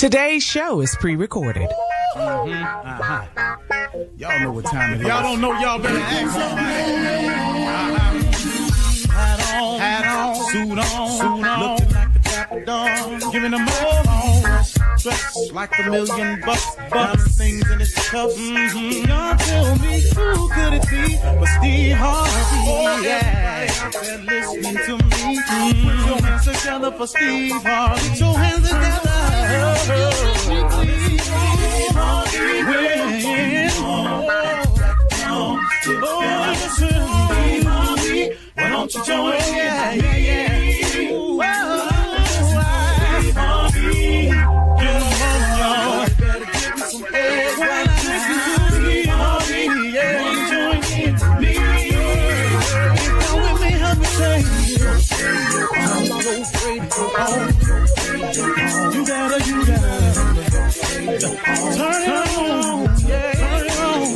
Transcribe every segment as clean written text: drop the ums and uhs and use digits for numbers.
Today's show is pre-recorded. Y'all know what time it is. Y'all don't know, y'all better ask somebody. Hat on, suit on, looking like the Dapper Dawn, giving them all dressed like $1 million bucks, things in his cuffs. Y'all tell me who could it be but Steve Harvey? Oh, yeah, out there listening to me. Put your hands together for Steve Harvey. Put your hands together. Steve Harvey, why don't you join? Yeah. You gotta turn it on, yeah, turn it on.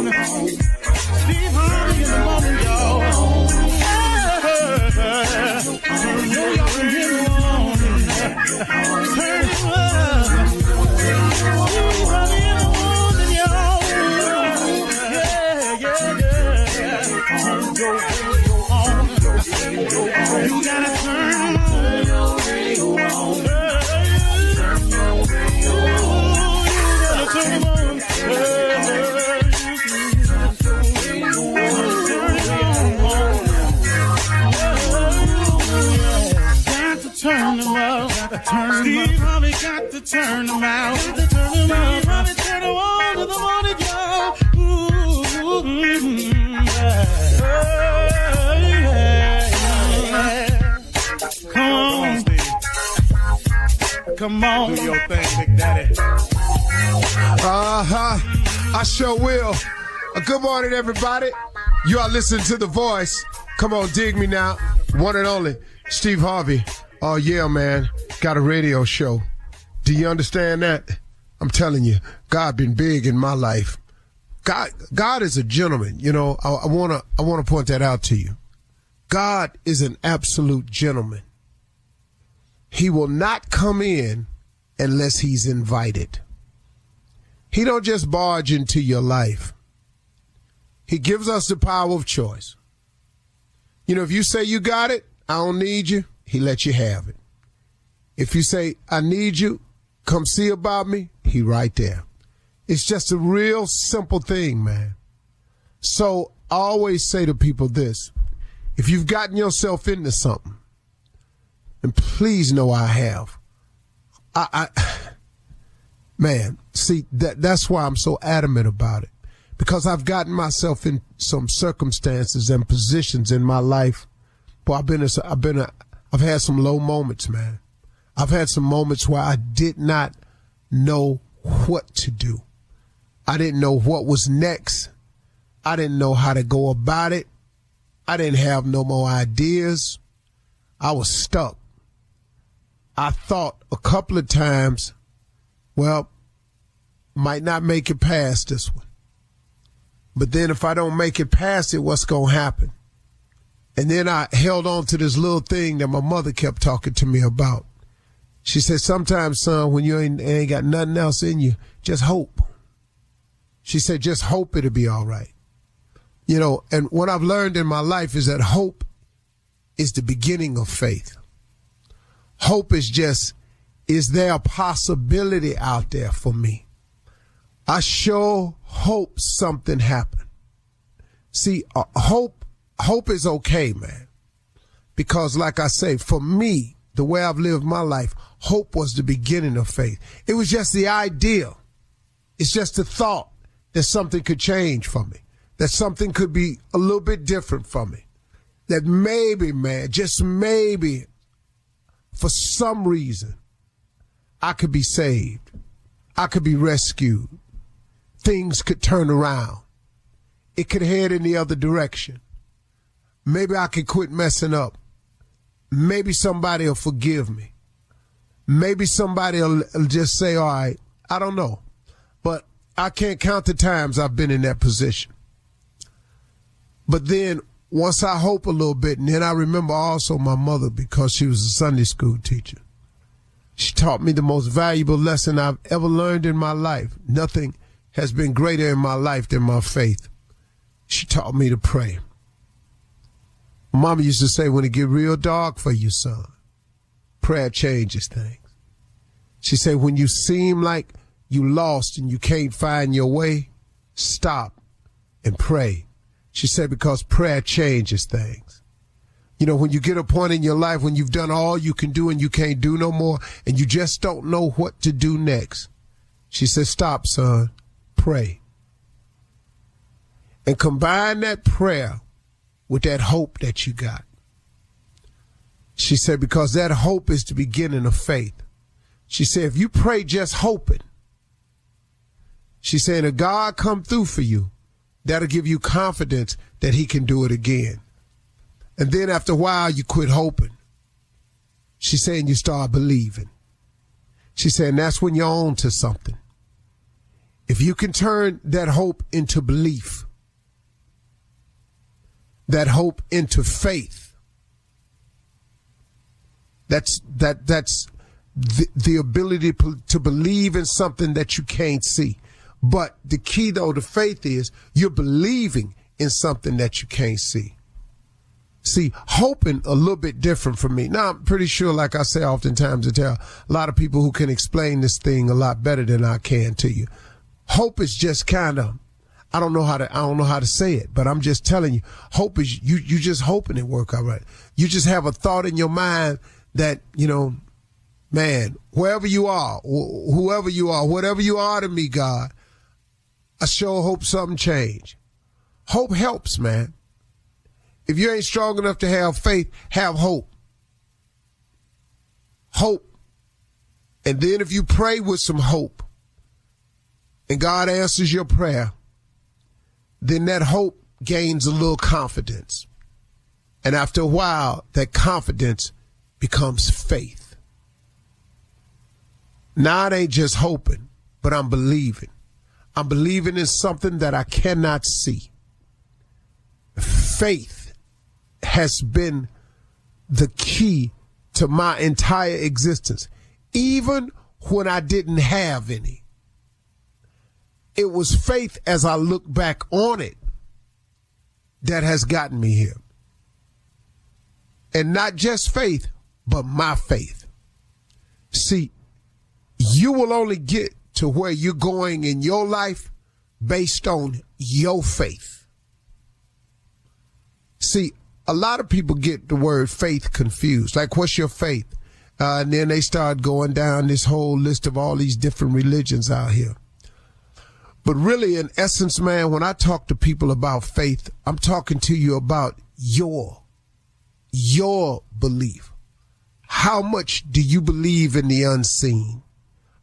Steve Harvey in the morning, y'all. Y'all can hear me on. Turn it up. Steve Harvey in the morning, y'all. Yeah. You gotta turn your radio on. Turn them out. Steve Harvey got to turn them out. Steve Harvey turn them on to the morning, y'all. Come on. Do your thing, Big Daddy. I sure will. Good morning, everybody. You are listening to The Voice. Come on, dig me now. One and only, Steve Harvey. Oh, yeah, man. Got a radio show. Do you understand that? I'm telling you, God been big in my life. God is a gentleman. You know, I want to point that out to you. God is an absolute gentleman. He will not come in unless he's invited. He don't just barge into your life. He gives us the power of choice. You know, if you say you got it, I don't need you, he lets you have it. If you say, I need you, come see about me, he right there. It's just a real simple thing, man. So I always say to people this, if you've gotten yourself into something, and please know I have, man, see, that's why I'm so adamant about it. Because I've gotten myself in some circumstances and positions in my life. Boy, I've had some low moments, man. I've had some moments where I did not know what to do. I didn't know what was next. I didn't know how to go about it. I didn't have no more ideas. I was stuck. I thought a couple of times, well, might not make it past this one. But then if I don't make it past it, what's going to happen? And then I held on to this little thing that my mother kept talking to me about. She said, sometimes, son, when you ain't got nothing else in you, just hope. She said, just hope it'll be all right. You know, and what I've learned in my life is that hope is the beginning of faith. Hope is just, is there a possibility out there for me? I sure hope something happened. See, hope is okay, man. Because like I say, for me, the way I've lived my life, hope was the beginning of faith. It was just the idea. It's just the thought that something could change for me, that something could be a little bit different for me, that maybe, man, just maybe, for some reason, I could be saved. I could be rescued. Things could turn around. It could head in the other direction. Maybe I could quit messing up. Maybe somebody will forgive me. Maybe somebody will just say, all right, I don't know. But I can't count the times I've been in that position. But then once I hope a little bit, and then I remember also my mother, because she was a Sunday school teacher. She taught me the most valuable lesson I've ever learned in my life. Nothing has been greater in my life than my faith. She taught me to pray. Mama used to say, when it get real dark for you, son, prayer changes things. She said, when you seem like you lost and you can't find your way, stop and pray. She said, because prayer changes things. You know, when you get a point in your life when you've done all you can do and you can't do no more and you just don't know what to do next, she said, stop, son, pray. And combine that prayer with that hope that you got. She said, because that hope is the beginning of faith. She said, if you pray just hoping, she said, if God come through for you, that'll give you confidence that he can do it again. And then after a while, you quit hoping. She's saying you start believing. She's saying that's when you're on to something. If you can turn that hope into belief, that hope into faith, that's the ability to believe in something that you can't see. But the key, though, to faith is you're believing in something that you can't see. See, hoping a little bit different from me. Now, I'm pretty sure, like I say oftentimes, I tell a lot of people who can explain this thing a lot better than I can to you. Hope is just kind of, I don't know how to say it, but I'm just telling you, hope is you just hoping it work all right. You just have a thought in your mind that, you know, man, wherever you are, whoever you are, whatever you are to me, God, I sure hope something change. Hope helps, man. If you ain't strong enough to have faith, have hope. Hope. And then if you pray with some hope and God answers your prayer, then that hope gains a little confidence. And after a while, that confidence becomes faith. Now it ain't just hoping, but I'm believing. I'm believing in something that I cannot see. Faith has been the key to my entire existence, even when I didn't have any. It was faith as I look back on it that has gotten me here. And not just faith, but my faith. See, you will only get to where you're going in your life based on your faith. See, a lot of people get the word faith confused. Like, what's your faith? And then they start going down this whole list of all these different religions out here. But really, in essence, man, when I talk to people about faith, I'm talking to you about your belief. How much do you believe in the unseen?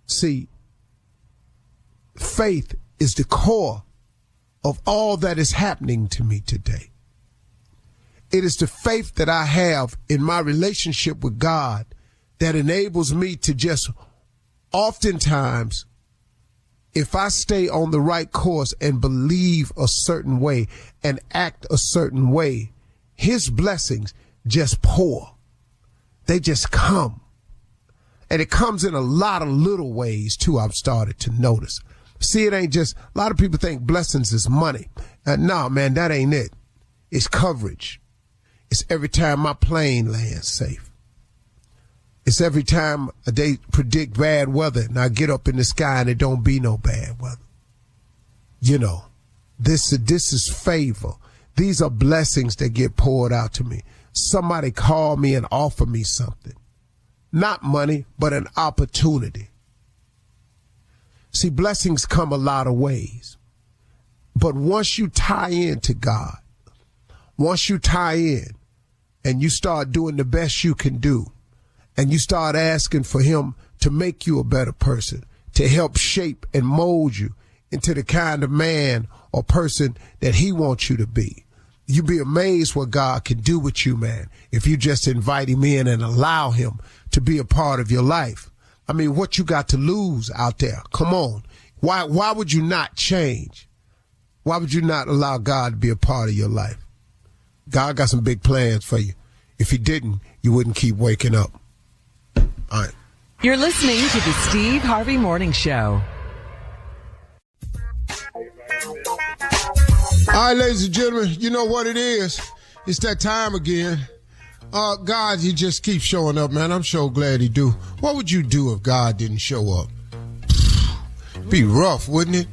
See, faith is the core of all that is happening to me today. It is the faith that I have in my relationship with God that enables me to just oftentimes, if I stay on the right course and believe a certain way and act a certain way, his blessings just pour. They just come. And it comes in a lot of little ways, too, I've started to notice. See, it ain't just, a lot of people think blessings is money. No, man, that ain't it. It's coverage. It's every time my plane lands safe. It's every time they predict bad weather and I get up in the sky and it don't be no bad weather. You know, this is favor. These are blessings that get poured out to me. Somebody call me and offer me something. Not money, but an opportunity. See, blessings come a lot of ways. But once you tie into God, once you tie in and you start doing the best you can do, and you start asking for him to make you a better person, to help shape and mold you into the kind of man or person that he wants you to be, you'd be amazed what God can do with you, man, if you just invite him in and allow him to be a part of your life. I mean, what you got to lose out there? Come on. Why would you not change? Why would you not allow God to be a part of your life? God got some big plans for you. If he didn't, you wouldn't keep waking up. All right. You're listening to the Steve Harvey Morning Show. All right, ladies and gentlemen, you know what it is. It's that time again. God, he just keeps showing up, man. I'm so glad he do. What would you do if God didn't show up? Be rough, wouldn't it?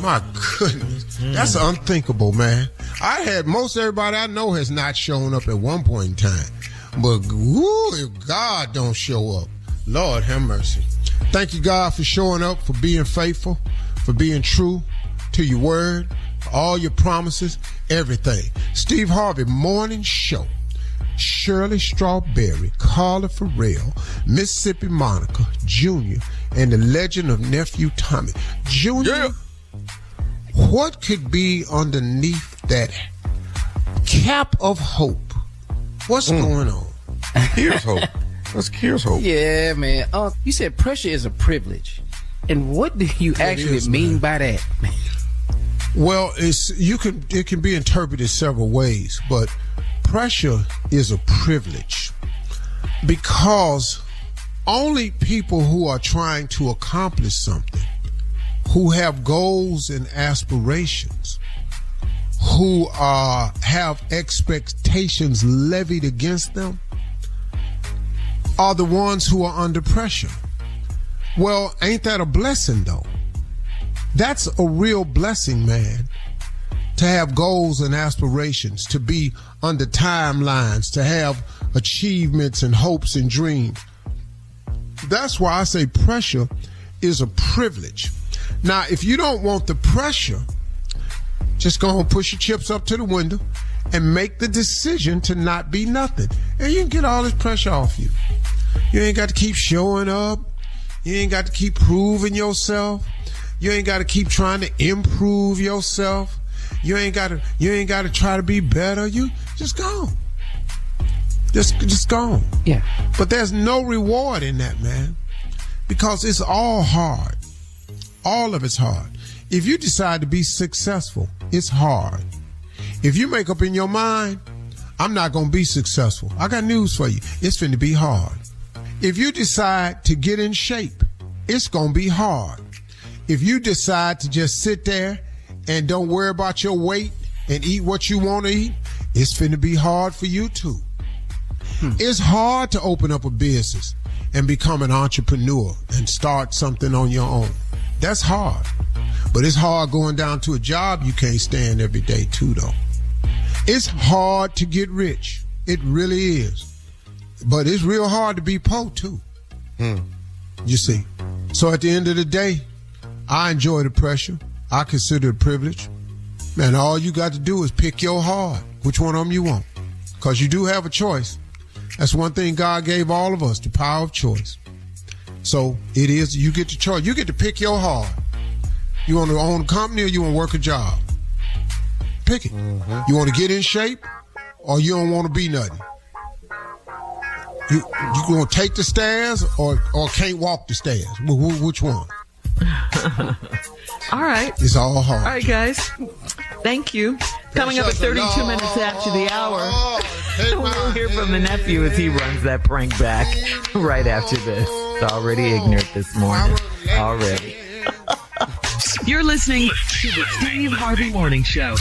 My goodness. That's unthinkable, man. I had most everybody I know has not shown up at one point in time. But woo, if God don't show up, Lord have mercy. Thank you, God, for showing up, for being faithful, for being true to your word, all your promises, everything. Steve Harvey Morning Show. Shirley Strawberry, Carla Farrell, Mississippi Monica, Jr., and the legend of Nephew Tommy. Junior, yeah. What could be underneath that cap of hope? What's going on? Here's hope. Here's hope. Yeah, man. You said pressure is a privilege. And what do you actually mean by that? Well, it can be interpreted several ways, but pressure is a privilege because only people who are trying to accomplish something, who have goals and aspirations, who have expectations levied against them, are the ones who are under pressure. Well, ain't that a blessing, though? That's a real blessing, man, to have goals and aspirations, to be under timelines, to have achievements and hopes and dreams. That's why I say pressure is a privilege. Now, if you don't want the pressure, just go and push your chips up to the window and make the decision to not be nothing. And you can get all this pressure off you. You ain't got to keep showing up. You ain't got to keep proving yourself. You ain't got to keep trying to improve yourself. You ain't got to try to be better. You just go. Just go. Yeah. But there's no reward in that, man, because it's all hard. All of it's hard. If you decide to be successful, it's hard. If you make up in your mind, I'm not going to be successful, I got news for you. It's finna be hard. If you decide to get in shape, it's going to be hard. If you decide to just sit there and don't worry about your weight and eat what you want to eat, it's finna be hard for you too. It's hard to open up a business and become an entrepreneur and start something on your own. That's hard. But it's hard going down to a job you can't stand every day too, though. It's hard to get rich. It really is. But it's real hard to be poor too. You see. So at the end of the day, I enjoy the pressure. I consider it a privilege. Man, all you got to do is pick your heart. Which one of them you want? Because you do have a choice. That's one thing God gave all of us, the power of choice. So it is, you get to choice. You get to pick your heart. You want to own a company or you want to work a job? Pick it. You want to get in shape or you don't want to be nothing? You going to take the stairs or can't walk the stairs? Which one? All right. It's all hard. All right, guys. Thank you. Coming up at 32 minutes after the hour, we'll hear from the nephew as he runs that prank back right after this. It's already ignorant this morning. Already. You're listening to the Steve Harvey Morning Show.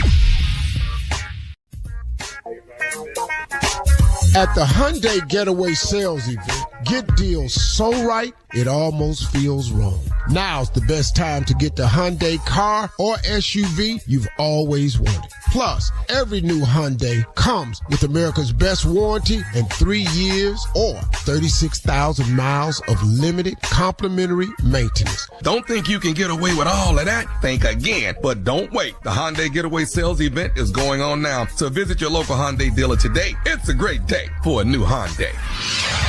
At the Hyundai Getaway Sales Event, get deals so right, it almost feels wrong. Now's the best time to get the Hyundai car or SUV you've always wanted. Plus, every new Hyundai comes with America's best warranty and 3 years or 36,000 miles of limited complimentary maintenance. Don't think you can get away with all of that? Think again. But don't wait. The Hyundai Getaway Sales Event is going on now. So visit your local Hyundai dealer today. It's a great day for a new Hyundai.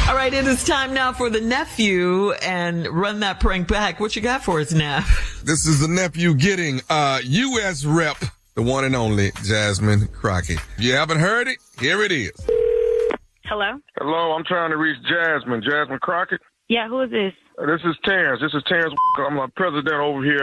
All right, it is time now for the nephew and run that prank back. What you got for us, Neff? This is the nephew getting U.S. Rep, the one and only Jasmine Crockett. You haven't heard it? Here it is. Hello? Hello, I'm trying to reach Jasmine. Jasmine Crockett? Yeah, who is this? This is Terrence. I'm a president over here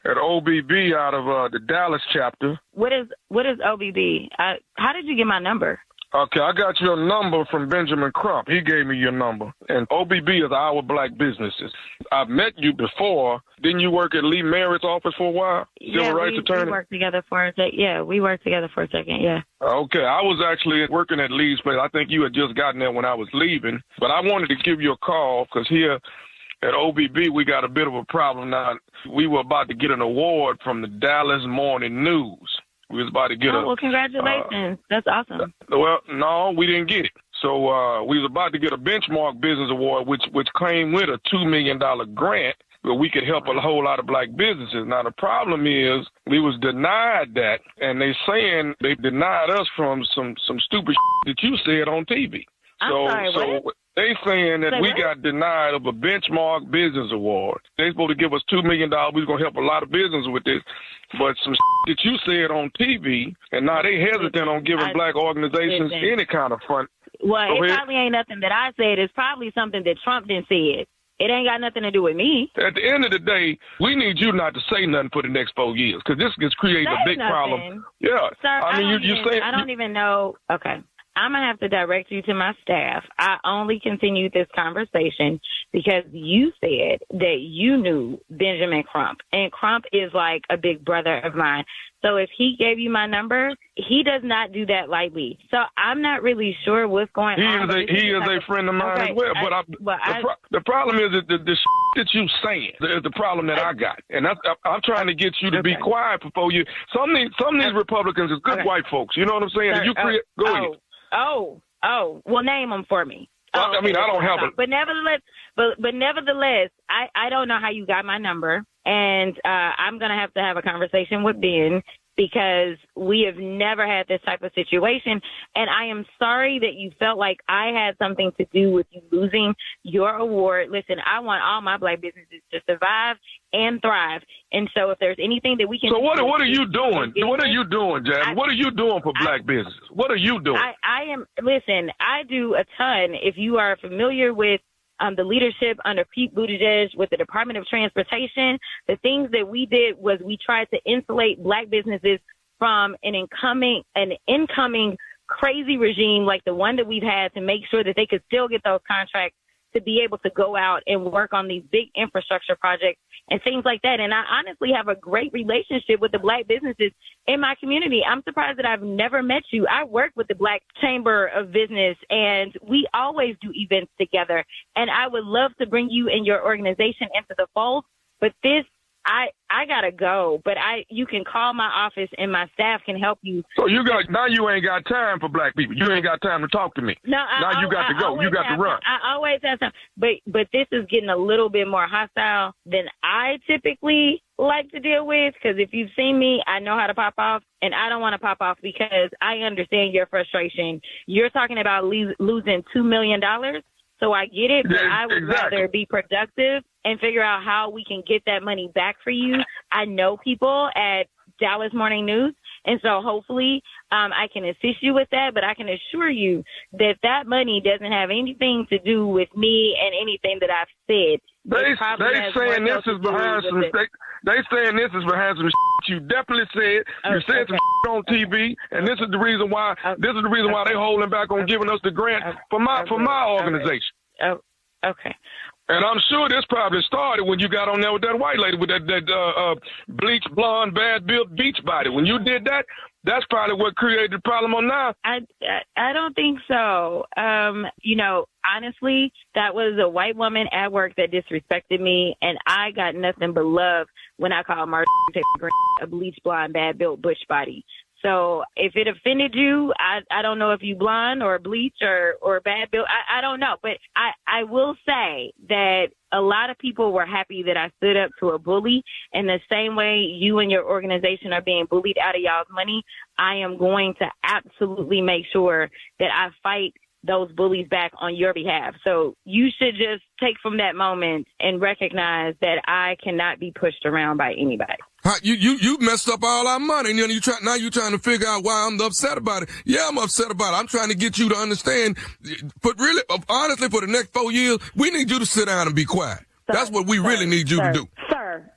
at OBB out of the Dallas chapter. What is OBB? How did you get my number? Okay, I got your number from Benjamin Crump. He gave me your number. And OBB is Our Black Businesses. I've met you before. Didn't you work at Lee Merritt's office for a while? Civil rights attorney? We worked together for a second. Yeah, we worked together for a second, yeah. Okay, I was actually working at Lee's place. I think you had just gotten there when I was leaving. But I wanted to give you a call because here at OBB we got a bit of a problem now. We were about to get an award from the Dallas Morning News. We was about to get well, congratulations. That's awesome. Well, no, we didn't get it. So we was about to get a Benchmark Business Award, which came with a $2 million grant where we could help a whole lot of black businesses. Now, the problem is we was denied that, and they saying they denied us from some stupid that you said on TV. I'm sorry, what? They saying that we got denied of a Benchmark Business Award. They supposed to give us $2 million. We was going to help a lot of business with this. But some that you said on TV, and now they hesitant on giving black organizations any kind of fund. Well, it probably ain't nothing that I said. It's probably something that Trump didn't say. It ain't got nothing to do with me. At the end of the day, we need you not to say nothing for the next 4 years because this is creating a big problem. Yeah. Sir, I don't even know. Okay. I'm going to have to direct you to my staff. I only continued this conversation because you said that you knew Benjamin Crump, and Crump is like a big brother of mine. So if he gave you my number, he does not do that lightly. So I'm not really sure what's going on. He is a friend of mine as well. The problem is that the that you saying is the problem that I got. And I'm trying to get you to be quiet before you. Some of these Republicans is good white folks. You know what I'm saying? Go ahead. Well, name them for me. I mean, I don't have it. But nevertheless, I don't know how you got my number, and I'm going to have a conversation with Ben because we have never had this type of situation, and I am sorry that you felt like I had something to do with you losing your award. Listen, I want all my black businesses to survive and thrive, and so if there's anything that we can do. So what are you doing? What are you doing, Jasmine? What are you doing for black businesses? What are you doing? Listen, I do a ton. If you are familiar with the leadership under Pete Buttigieg with the Department of Transportation, the things that we did was we tried to insulate black businesses from an incoming crazy regime like the one that we've had to make sure that they could still get those contracts to be able to go out and work on these big infrastructure projects and things like that. And I honestly have a great relationship with the black businesses in my community. I'm surprised that I've never met you. I work with the Black Chamber of Business, and we always do events together. And I would love to bring you and your organization into the fold. But I gotta go, but you can call my office and my staff can help you. So you ain't got time for black people. You ain't got time to talk to me. No, you got to go. You got to run. I always have time, but this is getting a little bit more hostile than I typically like to deal with. Because if you've seen me, I know how to pop off, and I don't want to pop off because I understand your frustration. You're talking about losing $2 million. So I get it, but I would rather be productive and figure out how we can get that money back for you. I know people at Dallas Morning News, and so hopefully I can assist you with that. But I can assure you that that money doesn't have anything to do with me and anything that I've said. They saying this is behind some shit you definitely said. You said some shit on TV, and this is the reason why. This is the reason why they holding back on giving us the grant for my organization. Oh, okay. And I'm sure this probably started when you got on there with that white lady with that bleach blonde, bad built beach body. When you did that, that's probably what created the problem on now. I don't think so. Honestly, that was a white woman at work that disrespected me, and I got nothing but love when I called Marvin Sapp a bleach blonde, bad built bush body. So if it offended you, I don't know if you blonde or bleach or bad built. I don't know. But I will say that a lot of people were happy that I stood up to a bully. In the same way you and your organization are being bullied out of y'all's money, I am going to absolutely make sure that I fight those bullies back on your behalf. So you should just take from that moment and recognize that I cannot be pushed around by anybody. You messed up all our money, and you're trying to figure out why I'm upset about it. Yeah, I'm upset about it. I'm trying to get you to understand. But really, honestly, for the next 4 years, we need you to sit down and be quiet. That's what we really need you to do. Sir,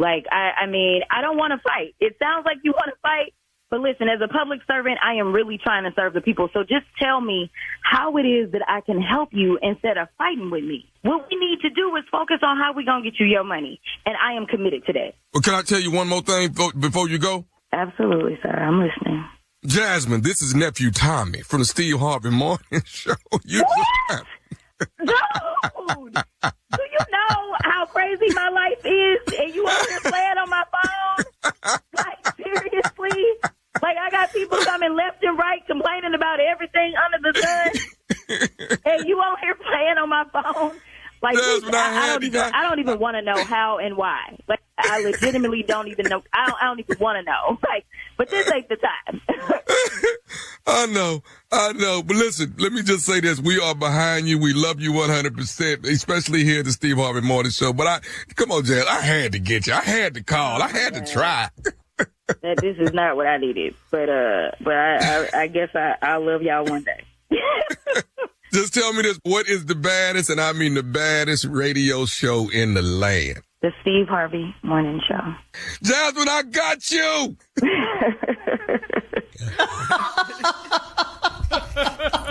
I mean, I don't want to fight. It sounds like you want to fight, But listen, as a public servant, I am really trying to serve the people. So just tell me how it is that I can help you instead of fighting with me. What we need to do is focus on how we're going to get you your money. And I am committed to that. Well, can I tell you one more thing before you go? Absolutely, sir. I'm listening. Jasmine, this is nephew Tommy from the Steve Harvey Morning Show. Dude, do you know how crazy my life is? And you over here playing on my phone? Like, seriously? Like, I got people coming left and right complaining about everything under the sun. And you on here playing on my phone? Like, I don't even want to know how and why. Like, I legitimately don't even know. I don't even want to know. Like, but this ain't the time. I know. But listen, let me just say this. We are behind you. We love you 100%, especially here at the Steve Harvey Morning Show. But come on, Jazz, I had to get you. I had to call. I had to try. That this is not what I needed. But I guess I'll love y'all one day. Just tell me this. What is the baddest, and I mean the baddest radio show in the land? The Steve Harvey Morning Show. Jasmine, I got you.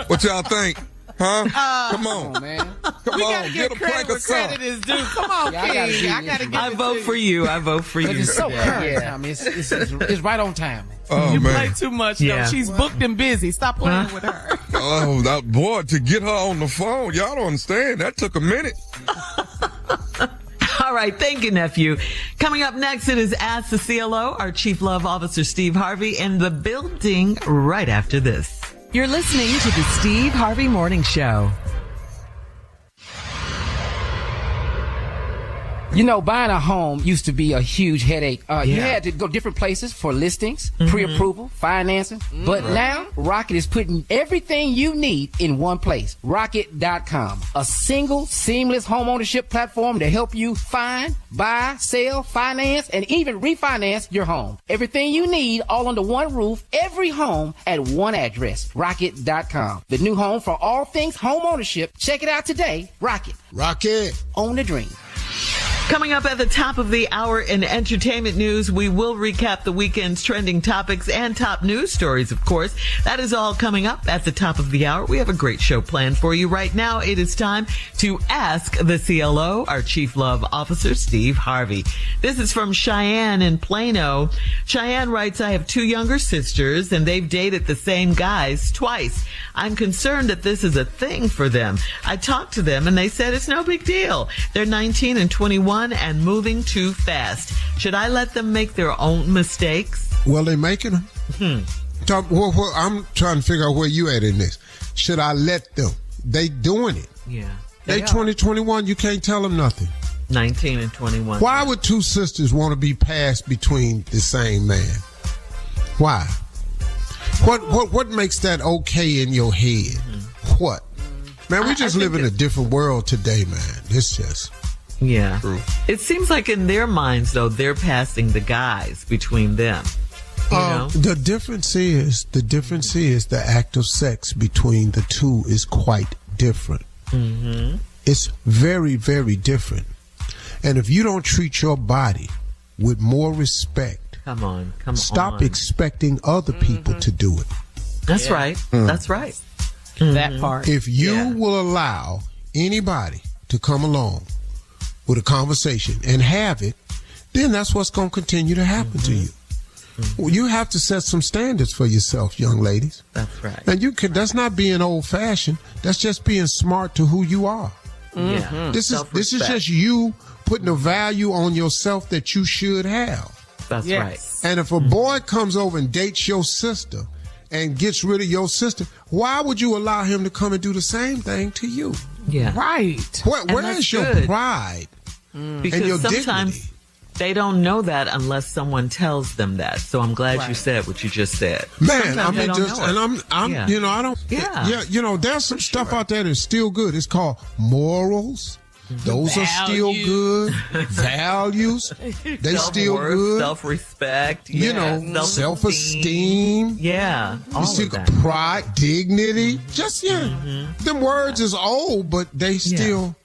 What y'all think? Huh? Come on, man. Come on, get a plank of salt. Credit is due. Come on, King. I vote for you. I vote for you. It's so current. I mean, it's right on time. Oh, you man. play too much, though. She's booked and busy. Stop playing with her. Oh, that boy, to get her on the phone, y'all don't understand. That took a minute. All right. Thank you, nephew. Coming up next, it is Ask the CLO. Our Chief Love Officer, Steve Harvey, in the building right after this. You're listening to the Steve Harvey Morning Show. You know, buying a home used to be a huge headache. You had to go different places for listings, pre-approval, financing. But now, Rocket is putting everything you need in one place. Rocket.com. A single, seamless home ownership platform to help you find, buy, sell, finance, and even refinance your home. Everything you need all under one roof, every home at one address. Rocket.com. The new home for all things home ownership. Check it out today. Rocket. Rocket. Own the dream. Coming up at the top of the hour in entertainment news, we will recap the weekend's trending topics and top news stories, of course. That is all coming up at the top of the hour. We have a great show planned for you. Right now, it is time to ask the CLO, our Chief Love Officer, Steve Harvey. This is from Cheyenne in Plano. Cheyenne writes, I have 2 younger sisters, and they've dated the same guys twice. I'm concerned that this is a thing for them. I talked to them, and they said it's no big deal. They're 19 and 21. And moving too fast. Should I let them make their own mistakes? Well, they're making them. I'm trying to figure out where you at in this. Should I let them? They doing it. Yeah. They 20, 21, you can't tell them nothing. 19 and 21. Why would 2 sisters want to be passed between the same man? Why? What makes that okay in your head? What? Man, we just live in a different world today, man. It's just... Yeah. True. It seems like in their minds, though, they're passing the guys between them. You know? The difference is the act of sex between the two is quite different. Mm-hmm. It's very, very different. And if you don't treat your body with more respect, stop expecting other people to do it. That's right. That's right. That part. If you will allow anybody to come along with a conversation and have it, then that's what's going to continue to happen to you. Well, you have to set some standards for yourself, young ladies. That's right. And that's not being old-fashioned. That's just being smart to who you are. Yeah. This is just you putting a value on yourself that you should have. That's right. And if a boy comes over and dates your sister and gets rid of your sister, why would you allow him to come and do the same thing to you? Yeah. Right. Where is your pride and your sometimes dignity? They don't know that unless someone tells them that. So I'm glad you said what you just said. Man, I mean, there's some stuff out there that's still good. It's called morals. Those are still good. Values, they still good. Self-respect, self-esteem. Yeah, you see, pride, dignity. Just them words is old, but they still.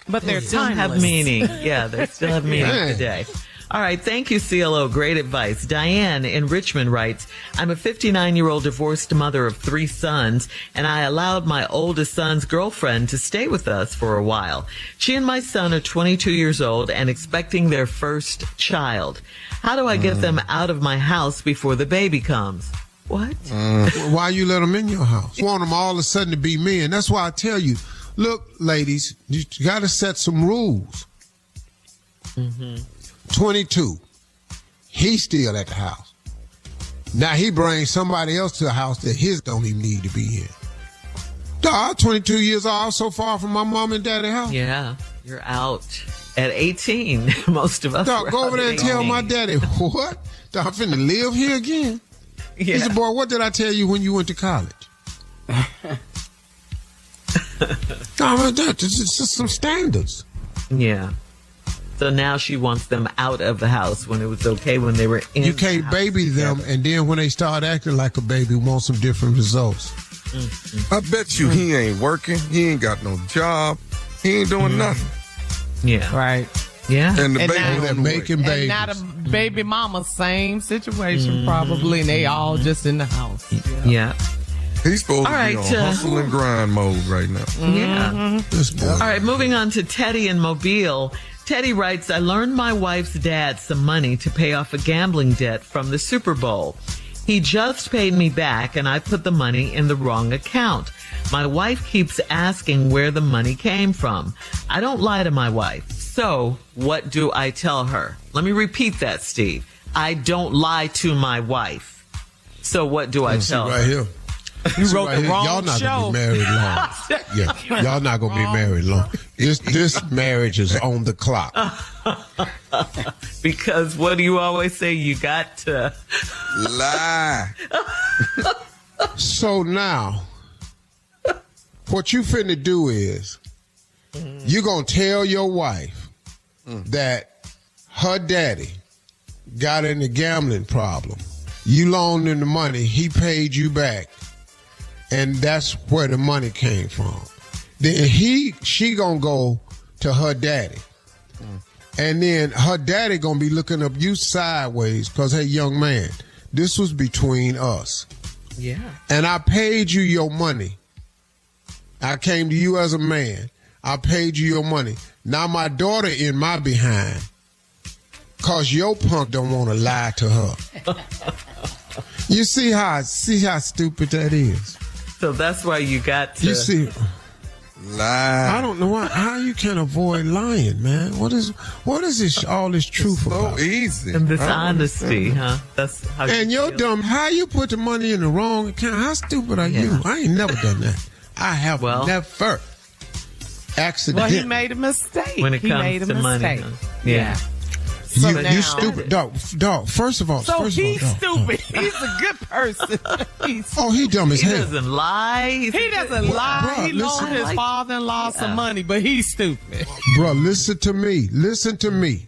But they're still have meaning. Yeah, they still have meaning today. All right. Thank you, CLO. Great advice. Diane in Richmond writes, I'm a 59-year-old divorced mother of 3 sons, and I allowed my oldest son's girlfriend to stay with us for a while. She and my son are 22 years old and expecting their first child. How do I get them out of my house before the baby comes? What? Why you let them in your house? You want them all of a sudden to be men. That's why I tell you, look, ladies, you got to set some rules. 22. He's still at the house. Now he brings somebody else to the house that his don't even need to be in. Dog, 22 years old, so far from my mom and daddy's house. Yeah, you're out at 18. Most of us. Dog, go over there and tell my daddy, what? Dog, I'm finna live here again? Yeah. He said, boy, what did I tell you when you went to college? No, it's just some standards. Yeah. So now she wants them out of the house when it was okay when they were in. You can't baby them, and then when they start acting like a baby, want some different results. I bet you he ain't working. He ain't got no job. He ain't doing nothing. Yeah. Right. Yeah. And the baby They're making babies. And not a baby mama, same situation probably, and they all just in the house. Yeah. He's supposed All to right, be on hustle and grind mode right now. Yeah. This boy. All right, moving on to Teddy in Mobile. Teddy writes, I loaned my wife's dad some money to pay off a gambling debt from the Super Bowl. He just paid me back, and I put the money in the wrong account. My wife keeps asking where the money came from. I don't lie to my wife. So what do I tell her? Let me repeat that, Steve. I don't lie to my wife. So what do I tell her? Right here. You wrote right the here. wrong Y'all not show. gonna be married long. Yeah, y'all not gonna be married long. This marriage is on the clock. Because what do you always say? You got to Lie. So now, what you finna do is, you gonna tell your wife that her daddy got in a gambling problem. You loaned him the money, he paid you back, and that's where the money came from. Then she gonna go to her daddy. And then her daddy gonna be looking up you sideways because, hey, young man, this was between us. Yeah. And I paid you your money. I came to you as a man. I paid you your money. Now my daughter in my behind because your punk don't want to lie to her. You see how stupid that is? So that's why you got to. You see, Lie. I don't know how you can avoid lying, man. What is this? All this truth So about? easy. And this honesty, huh? That's how And you you're feel. dumb. How you put the money in the wrong account? How stupid are you? I ain't never done that. I have never. Accidentally. Well, he made a mistake. When it he comes made a to mistake. money. Huh? Yeah. So you now, stupid, dog. First of all, he's dog, stupid. He's a good person. he dumb as He hell. doesn't lie. He doesn't lie. Bruh, He loaned listen. his father-in-law some money, but he's stupid. Bro, listen to me. Listen to me.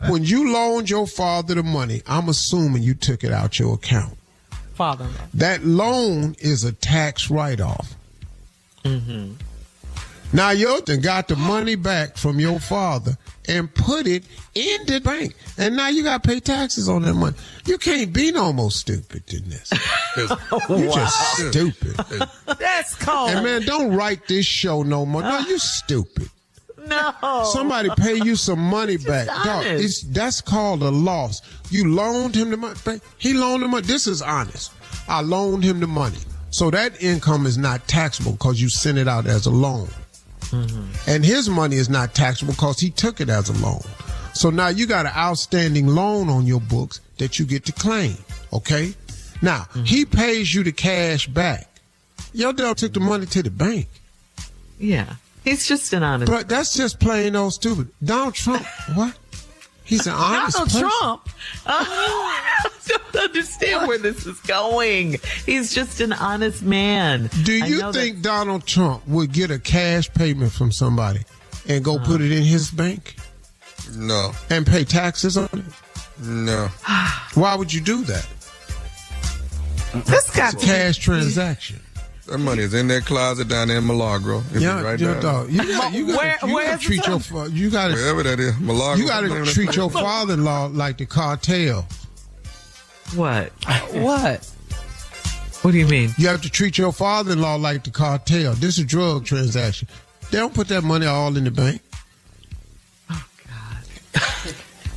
When you loaned your father the money, I'm assuming you took it out your account. Father-in-law. That loan is a tax write-off. Mm-hmm. Now you done got the money back from your father and put it in the bank. And now you got to pay taxes on that money. You can't be no more stupid than this. You're just stupid. That's cold. And man, don't write this show no more. No, you stupid. No. Somebody pay you some money back. Dog, honest. that's called a loss. You loaned him the money. He loaned the money. This is honest. I loaned him the money. So that income is not taxable because you sent it out as a loan. Mm-hmm. And his money is not taxable because he took it as a loan. So now you got an outstanding loan on your books that you get to claim. Okay? Now, he pays you the cash back. Your dog took the money to the bank. Yeah. He's just an honest. But that's just plain old stupid. Donald Trump, what? He's an honest Donald person. Trump. I don't understand where this is going. He's just an honest man. Do I you know think Donald Trump would get a cash payment from somebody and go put it in his bank No. and pay taxes on it? No. Why would you do that? This got It's a cash transaction. That money is in that closet down there in Milagro. Dog. You gotta treat your wherever that is, Milagro. You gotta treat your father-in-law like the cartel. What? What? What do you mean? You have to treat your father-in-law like the cartel. This is a drug transaction. They don't put that money all in the bank. Oh, God.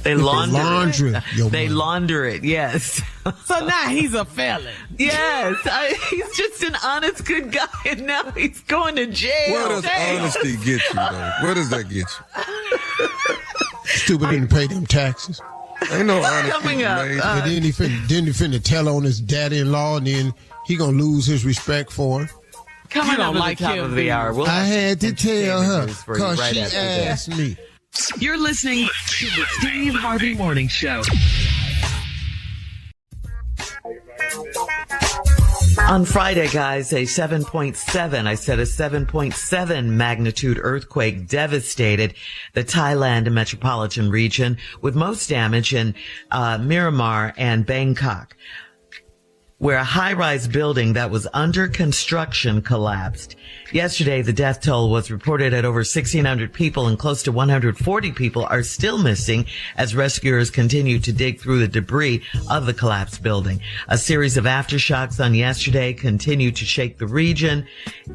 They launder it. They launder it, yes. So now he's a felon. Yes. He's just an honest, good guy, and now he's going to jail. Where does honesty get you, though? Where does that get you? Stupid didn't pay them taxes. Ain't no honesty coming up. And then he finna tell on his daddy-in-law, and then he gonna lose his respect for him. Coming up at the top of the hour. I had to tell her because she asked me. You're listening to the Steve Harvey Morning Show. On Friday, guys, a 7.7 magnitude earthquake devastated the Thailand metropolitan region, with most damage in Myanmar and Bangkok, where a high-rise building that was under construction collapsed. Yesterday, the death toll was reported at over 1,600 people, and close to 140 people are still missing as rescuers continue to dig through the debris of the collapsed building. A series of aftershocks on yesterday continue to shake the region,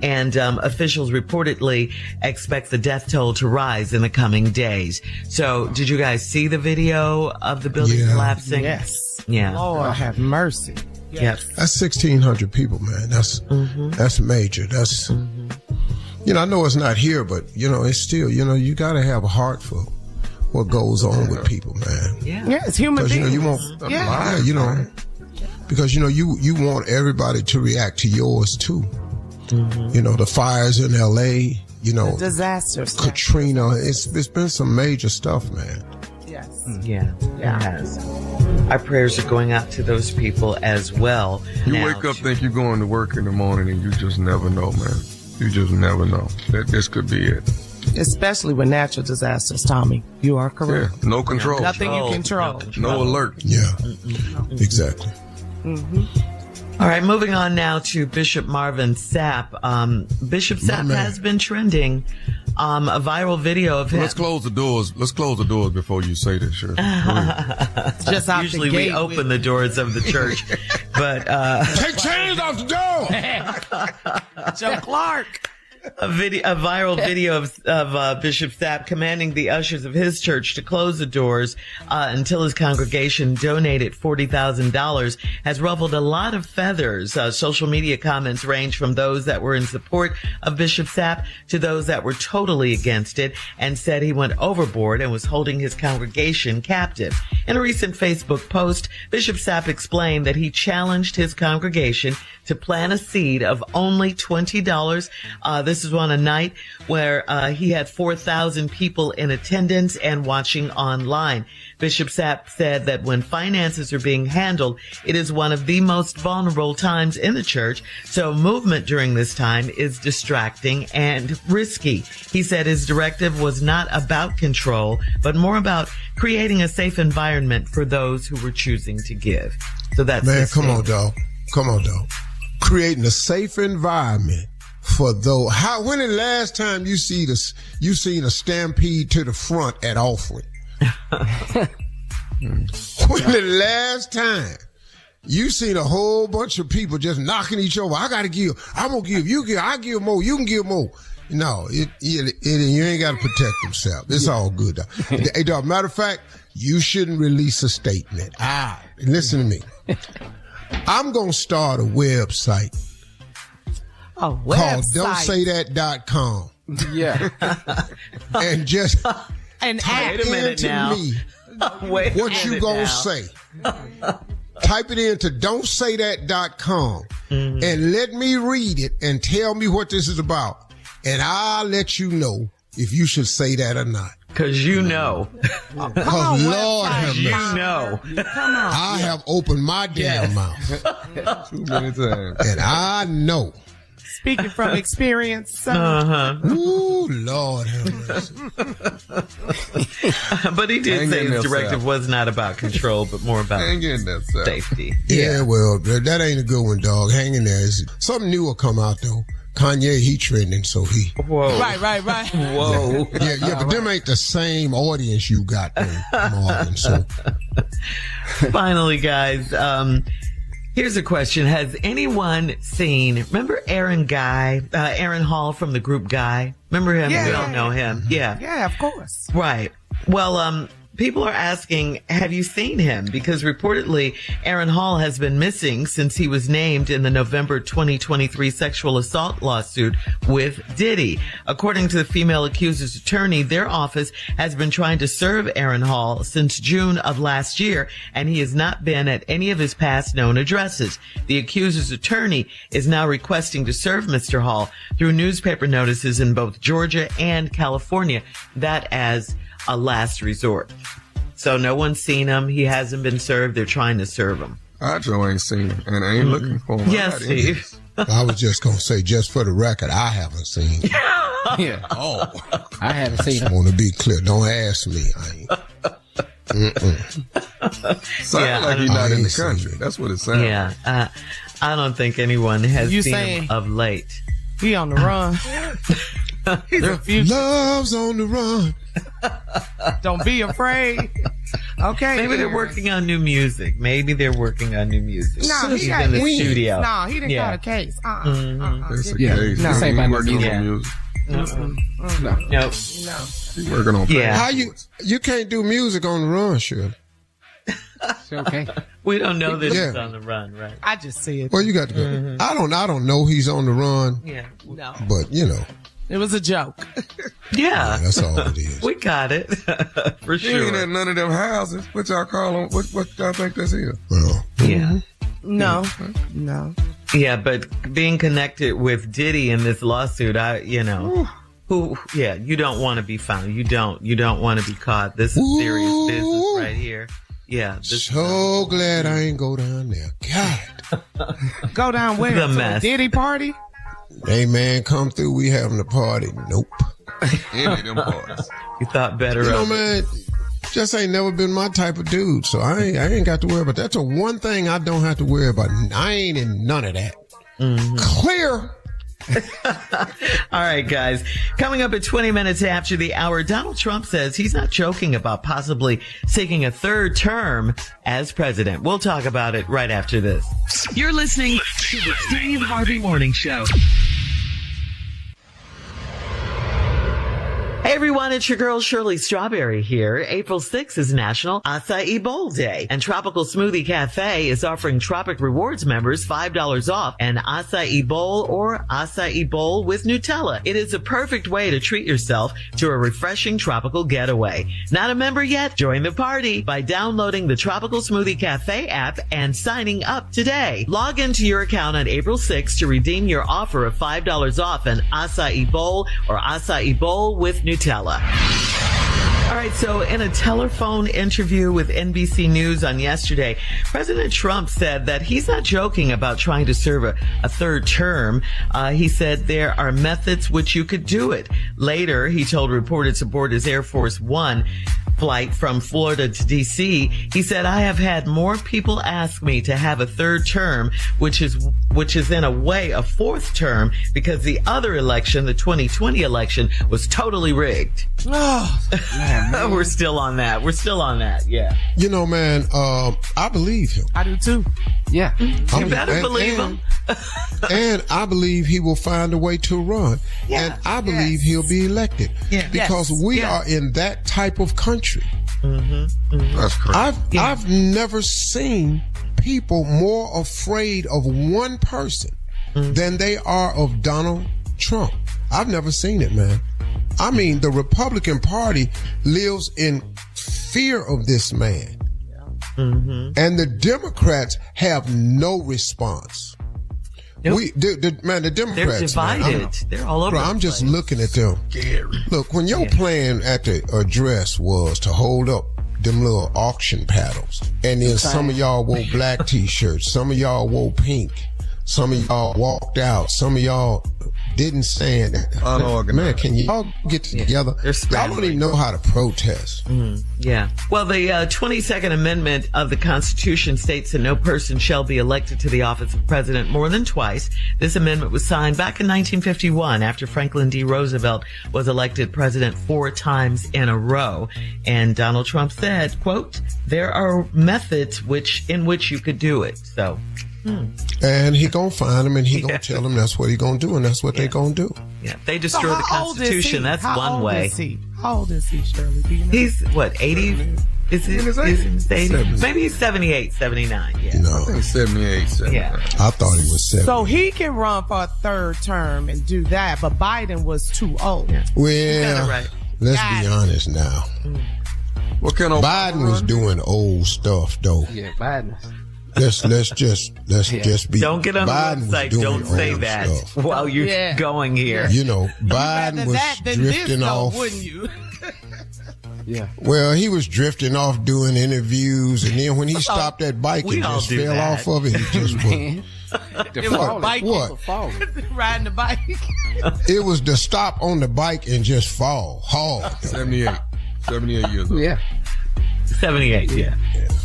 and officials reportedly expect the death toll to rise in the coming days. So, did you guys see the video of the building collapsing? Yes. Yeah. Lord have mercy. Yep. That's 1,600 people, man. That's major. That's, I know it's not here, but, it's still, you got to have a heart for what goes on with people, man. Yeah, it's human beings. You want, because, you want everybody to react to yours, too. The fires in L.A., the disasters. Katrina, it's been some major stuff, man. Yes. Yeah, it has. Our prayers are going out to those people as well. You wake up, think you're going to work in the morning, and you just never know, man. You just never know. That this could be it. Especially with natural disasters, Tommy. You are correct. Yeah, no control. Nothing you control. No alert. Yeah, exactly. All right, moving on now to Bishop Marvin Sapp. Bishop Sapp has been trending. A viral video of him. Let's close the doors. Let's close the doors before you say this, sure. Just out Usually the gate we open the doors of the church, but take chains off the door. Joe Clark. A viral video of Bishop Sapp commanding the ushers of his church to close the doors until his congregation donated $40,000 has ruffled a lot of feathers. Social media comments range from those that were in support of Bishop Sapp to those that were totally against it and said he went overboard and was holding his congregation captive. In a recent Facebook post, Bishop Sapp explained that he challenged his congregation to plant a seed of only $20. This is on a night where he had 4,000 people in attendance and watching online. Bishop Sapp said that when finances are being handled, it is one of the most vulnerable times in the church, so movement during this time is distracting and risky. He said his directive was not about control, but more about creating a safe environment for those who were choosing to give. So that's Come on, dog. Creating a safe environment for those. When the last time you seen a stampede to the front at offering? When the last time you seen a whole bunch of people just knocking each other? I gotta give. I'm gonna give. You give. I give more. You can give more. No, you ain't got to protect yourself. It's all good. Hey, dog, matter of fact, you shouldn't release a statement. Listen to me. I'm going to start a website called don'tsaythat.com. Yeah. And just and type into me what you going to say. Type it into don'tsaythat.com and let me read it and tell me what this is about. And I'll let you know if you should say that or not. Because you know. Because Lord have mercy. You know. I have opened my damn mouth. Too many times. And I know. Speaking from experience. Ooh, Lord have mercy. But he did say his directive was not about control, but more about safety. Yeah, well, that ain't a good one, dog. Hang in there. Something new will come out, though. Kanye, he trending, so he. Whoa. Right. Whoa. Yeah, but them ain't the same audience you got, though, Marvin. So. Finally, guys, here's a question. Has anyone seen, remember Aaron Hall from the group Guy? Remember him? Yeah. We all know him. Yeah. Yeah, of course. Right. Well, people are asking, have you seen him? Because reportedly, Aaron Hall has been missing since he was named in the November 2023 sexual assault lawsuit with Diddy. According to the female accuser's attorney, their office has been trying to serve Aaron Hall since June of last year, and he has not been at any of his past known addresses. The accuser's attorney is now requesting to serve Mr. Hall through newspaper notices in both Georgia and California, that as a last resort. So no one's seen him. He hasn't been served. They're trying to serve him. I ain't seen him, and I ain't looking for him. Yes, Steve. I was just going to say, just for the record, I haven't seen him. Yeah. Oh. I haven't seen him. I want to be clear. Don't ask me. Sounds like he's not in the country. That's what it sounds. Yeah. I don't think anyone has You seen saying- him of late. He on the run. He's a fugitive. Love's on the run. Don't be afraid. Okay. Maybe they're working on new music. No, He's he in the studio. No, he didn't got a case. It's a Yeah. case. No. He's Say about working music. on music. Nope. He's working on Yeah. How you can't do music on the run, Shirley? It's okay. We don't know this Yeah. is on the run, right? I just see it. Well, you got to go. I don't know he's on the run, Yeah. No. but you know, It was a joke. Yeah. that's all it is. We got it. For He ain't at sure. none of them houses. What y'all call them? What y'all think this is? Well, Yeah. No. Yeah, but being connected with Diddy in this lawsuit, you don't want to be found. You don't want to be caught. This is serious business right here. Yeah. so glad I ain't go down there. God. Go down where? The To a mess. Diddy party? Hey, man, come through. We having a party. Nope. Any of them boys. You thought better You know, of it. man, just ain't never been my type of dude. So I ain't got to worry about that. That's the one thing I don't have to worry about. I ain't in none of that. Clear. All right, guys. Coming up at 20 minutes after the hour, Donald Trump says he's not joking about possibly seeking a third term as president. We'll talk about it right after this. You're listening to the Steve Harvey Morning Show. Hey everyone, it's your girl Shirley Strawberry here. April 6th is National Acai Bowl Day, and Tropical Smoothie Cafe is offering Tropic Rewards members $5 off an acai bowl or acai bowl with Nutella. It is a perfect way to treat yourself to a refreshing tropical getaway. Not a member yet? Join the party by downloading the Tropical Smoothie Cafe app and signing up today. Log into your account on April 6th to redeem your offer of $5 off an acai bowl or acai bowl with Nutella. All right, so in a telephone interview with NBC News on yesterday, President Trump said that he's not joking about trying to serve a third term. He said there are methods which you could do it. Later, he told reporters aboard his Air Force One flight from Florida to D.C., he said, I have had more people ask me to have a third term, which is in a way a fourth term, because the other election, the 2020 election, was totally rigged. Oh, man. We're still on that. Yeah. You know, man, I believe him. I do too. Yeah. You better believe him. And I believe he will find a way to run. Yeah. And I believe he'll be elected. Yeah. Because we are in that type of country. That's correct. I've never seen people more afraid of one person than they are of Donald Trump. I've never seen it, man. I mean, the Republican Party lives in fear of this man. And the Democrats have no response. Nope. The Democrats, They're divided. They're all over. I'm just looking at them. Look, when your plan at the address was to hold up them little auction paddles, and then some of y'all wore black t-shirts, some of y'all wore pink, Some of y'all walked out. Some of y'all didn't stand. Unorganized. Man, can y'all get together? Y'all don't even know how to protest. Yeah. Well, the 22nd Amendment of the Constitution states that no person shall be elected to the office of president more than twice. This amendment was signed back in 1951 after Franklin D. Roosevelt was elected president 4 times in a row. And Donald Trump said, quote, there are methods in which you could do it. So. And he gonna find him and he gonna tell them that's what he gonna do and that's what they gonna do. Yeah, they destroy the Constitution. That's one way. How old is he, Shirley? Do you know? He's what, 80? Is he in his 80s? Maybe he's 78, 79. Yeah. No, I think 78, 79. Yeah. I thought he was 70. So he can run for a 3rd term and do that, but Biden was too old. Yeah. Well, Right. let's be honest now. What kind of Biden was doing old stuff though. Yeah, Biden. Let's just be. Don't get on Biden the website. Don't say that stuff. while you're going here. You know, Biden was drifting off. Wouldn't you? Yeah. Well, he was drifting off doing interviews, and then when he stopped that bike and just fell off of it, he just What? Riding the bike. It was to stop on the bike and just fall hard. 78 years old. Yeah. 78, yeah.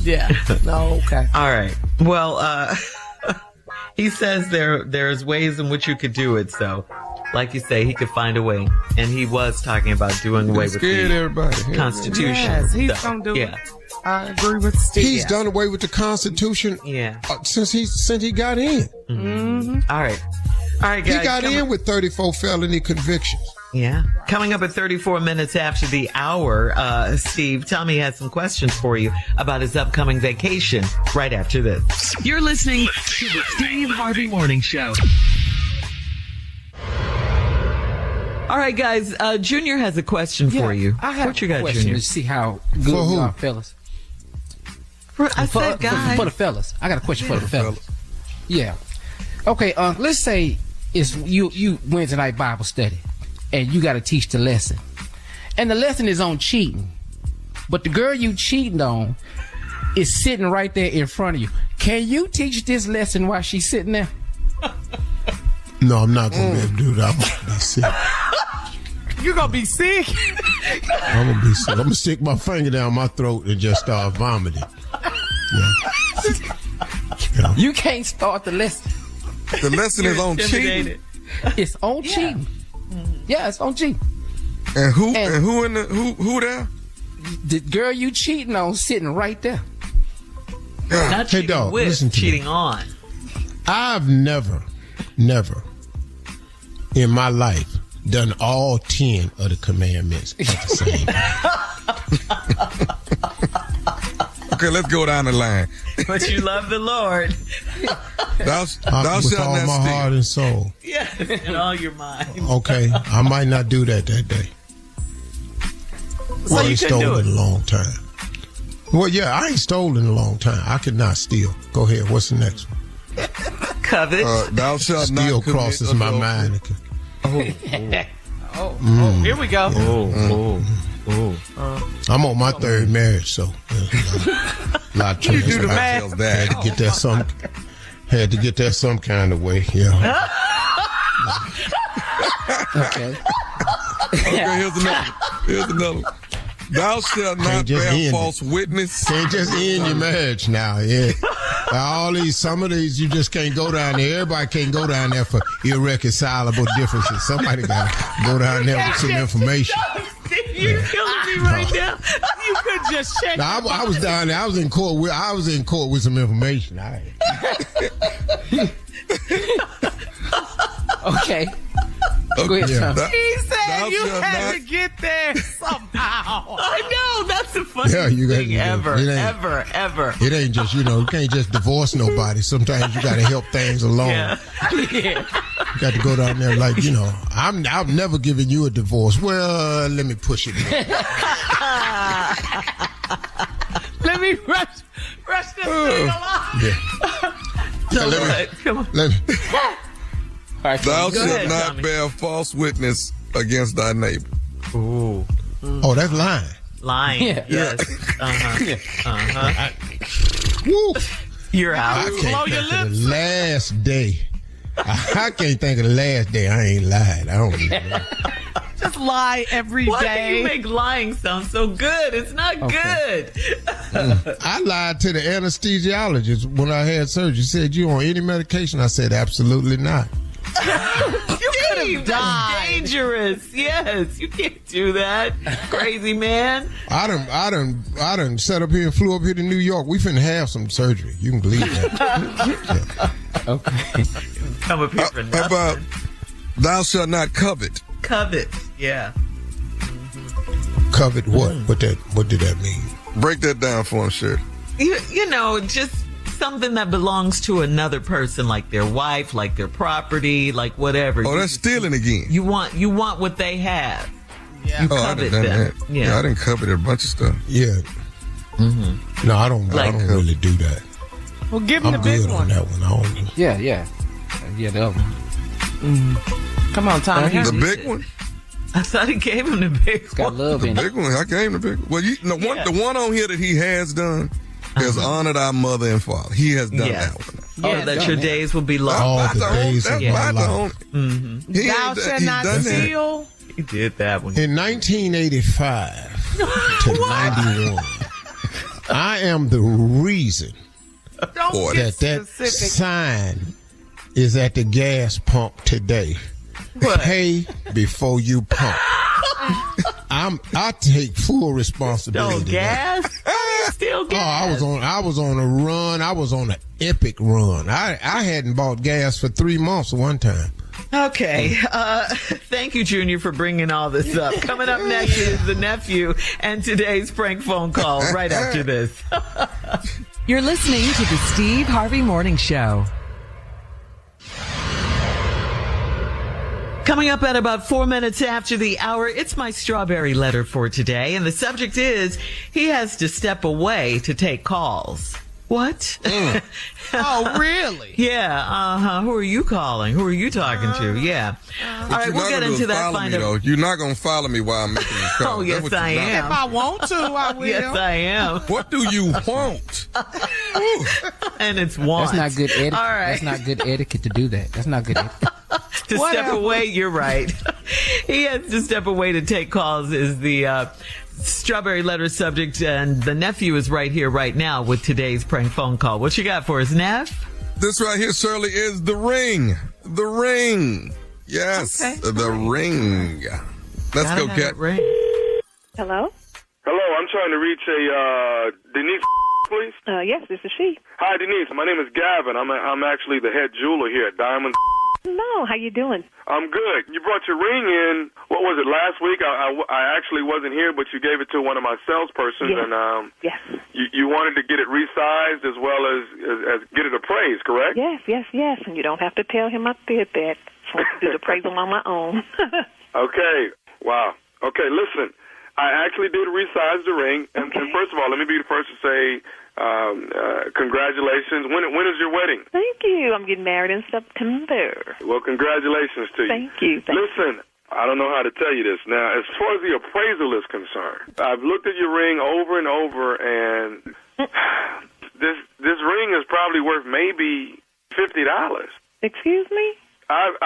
Yeah. No, okay. All right. Well, he says there's ways in which you could do it. So, like you say, he could find a way. And he was talking about doing away with the Constitution. Yes, he's going to do it. I agree with Steve. He's done away with the Constitution since he got in. Mm-hmm. All right, guys. He got in with 34 felony convictions. Yeah. Coming up at 34 minutes after the hour, Steve, Tommy has some questions for you about his upcoming vacation right after this. You're listening to the Steve Harvey Morning Show. All right, guys. Junior has a question for you. I have what you got, a question Junior? to see how good you are, fellas. I said guys. For the fellas. I got a question for the fellas. Yeah. Okay, let's say it's you Wednesday night Bible study. And you got to teach the lesson. And the lesson is on cheating. But the girl you cheating on is sitting right there in front of you. Can you teach this lesson while she's sitting there? No, I'm not going to be able to do that. I'm going to be sick. You're going to be sick? I'm going to be sick. I'm going to stick my finger down my throat and just start vomiting. Yeah. You can't start the lesson. The lesson is on cheating? It's on cheating. Yeah, it's on cheating. And who there? The girl you cheating on sitting right there. Not cheating dog, with, listen to cheating me. on. I've never in my life done all 10 of the commandments at the same time. Okay, let's go down the line. But you love the Lord. Thou With shalt all not my steal. heart and soul. Yes, in all your mind. Okay, I might not do that day. So I you ain't could stolen do it. in a long time. Well, yeah, I ain't stolen in a long time. I could not steal. Go ahead. What's the next one? Covet. Thou shalt not Steal commit crosses my adultery. mind. Here we go. I'm on my 3rd marriage, so a lot of You do the math. had to get that some kind of way. Yeah. Okay. Okay, here's another one. Thou shalt not just bear end false witness. Can't just end your marriage now. Yeah. Some of these you just can't go down there. Everybody can't go down there for irreconcilable differences. Somebody got to go down there with some information. You're killing me right now. You could just check. Now, I was down there. I was in court with some information. Okay. Go ahead, Yeah. Tom. He said you shalt had not- to get there somehow. I know. That's the funniest you got thing to ever. It ain't just, you can't just divorce nobody. Sometimes you got to help things along. Yeah. You got to go down there like, I've never given you a divorce. Well, let me push it. Let me rush this thing along. Yeah. So, come on. Let me. Thou Go shalt ahead, not Tommy. bear false witness against thy neighbor. Ooh. Oh, that's lying. Lying. Yeah. Yes. Woo. You're out. I Blow can't your think of lips. the last day I can't think of the last day I ain't lied. I don't even know. Just lie every Why day. do you make lying sound so good? It's not good. I lied to the anesthesiologist when I had surgery. She said, "You on any medication?" I said, "Absolutely not." You could have died. Dangerous. Yes, you can't do that, crazy man. I done set up here and flew up here to New York. We finna have some surgery. You can believe that. Yeah. Okay. Come up here for nothing. How about thou shalt not covet? Covet. Yeah. Covet what? What did that mean? Break that down for him, Shirley. You know, just something that belongs to another person, like their wife, like their property, like whatever. Oh, that's stealing again. You want what they have. Yeah. You Oh, I covet done them. that. Yeah, I didn't covet a bunch of stuff. Yeah. Mm-hmm. No, I don't really do that. Well, give him I'm the big good one. on that one. I don't. Yeah, the other one. Come on, Tommy. The big one? I thought he gave him the big It's got one. love The in big it. one. I gave him the big one. Well, the one on here that he has done has honored our mother and father. He has done Yes. that one. Oh, that your days will be long. All the days of my life. Thou shalt not steal. He did that one. In 1985 to 91, I am the reason Don't get that specific. sign is at the gas pump today. What? Pay before you pump. I take full responsibility. Still to that. gas? Still Oh, gas. I was on a run. I was on an epic run. I hadn't bought gas for 3 months one time. Okay. Thank you, Junior, for bringing all this up. Coming up next is the nephew and today's prank phone call right after this. You're listening to the Steve Harvey Morning Show. Coming up at about 4 minutes after the hour, it's my strawberry letter for today. And the subject is, he has to step away to take calls. What? Oh, really? Yeah, uh-huh. Who are you calling? Who are you talking to? Yeah. All right, we'll get into that. Find out. You're not going to follow me while I'm making these calls. Oh, yes, I am. If I want to, I will. Yes, I am. What do you want? And it's want. That's not good etiquette. All right. That's not good etiquette to do that. That's not good etiquette. To step away, you're right. He has to step away to take calls is the strawberry letter subject, and the nephew is right here right now with today's prank phone call. What you got for us, Neff? This right here, Shirley, is the ring. The ring. Yes, Okay. the ring. Let's Gotta go, have Cat. it ring. Hello? Hello, I'm trying to reach a Denise, please. Yes, this is she. Hi, Denise. My name is Gavin. I'm actually the head jeweler here at Diamond. No, how you doing? I'm good. You brought your ring in. What was it, last week? I actually wasn't here, but you gave it to one of my salespersons, Yes. and Yes. you wanted to get it resized as well as get it appraised, correct? Yes. And you don't have to tell him I did that. So I can do the appraisal on my own. Okay. Wow. Okay, listen. I actually did resize the ring, and first of all, let me be the first to say congratulations. When is your wedding? Thank you. I'm getting married in September. Well, congratulations to you. Thank you. Listen, I don't know how to tell you this. Now, as far as the appraisal is concerned, I've looked at your ring over and over, and this ring is probably worth maybe $50. Excuse me? I've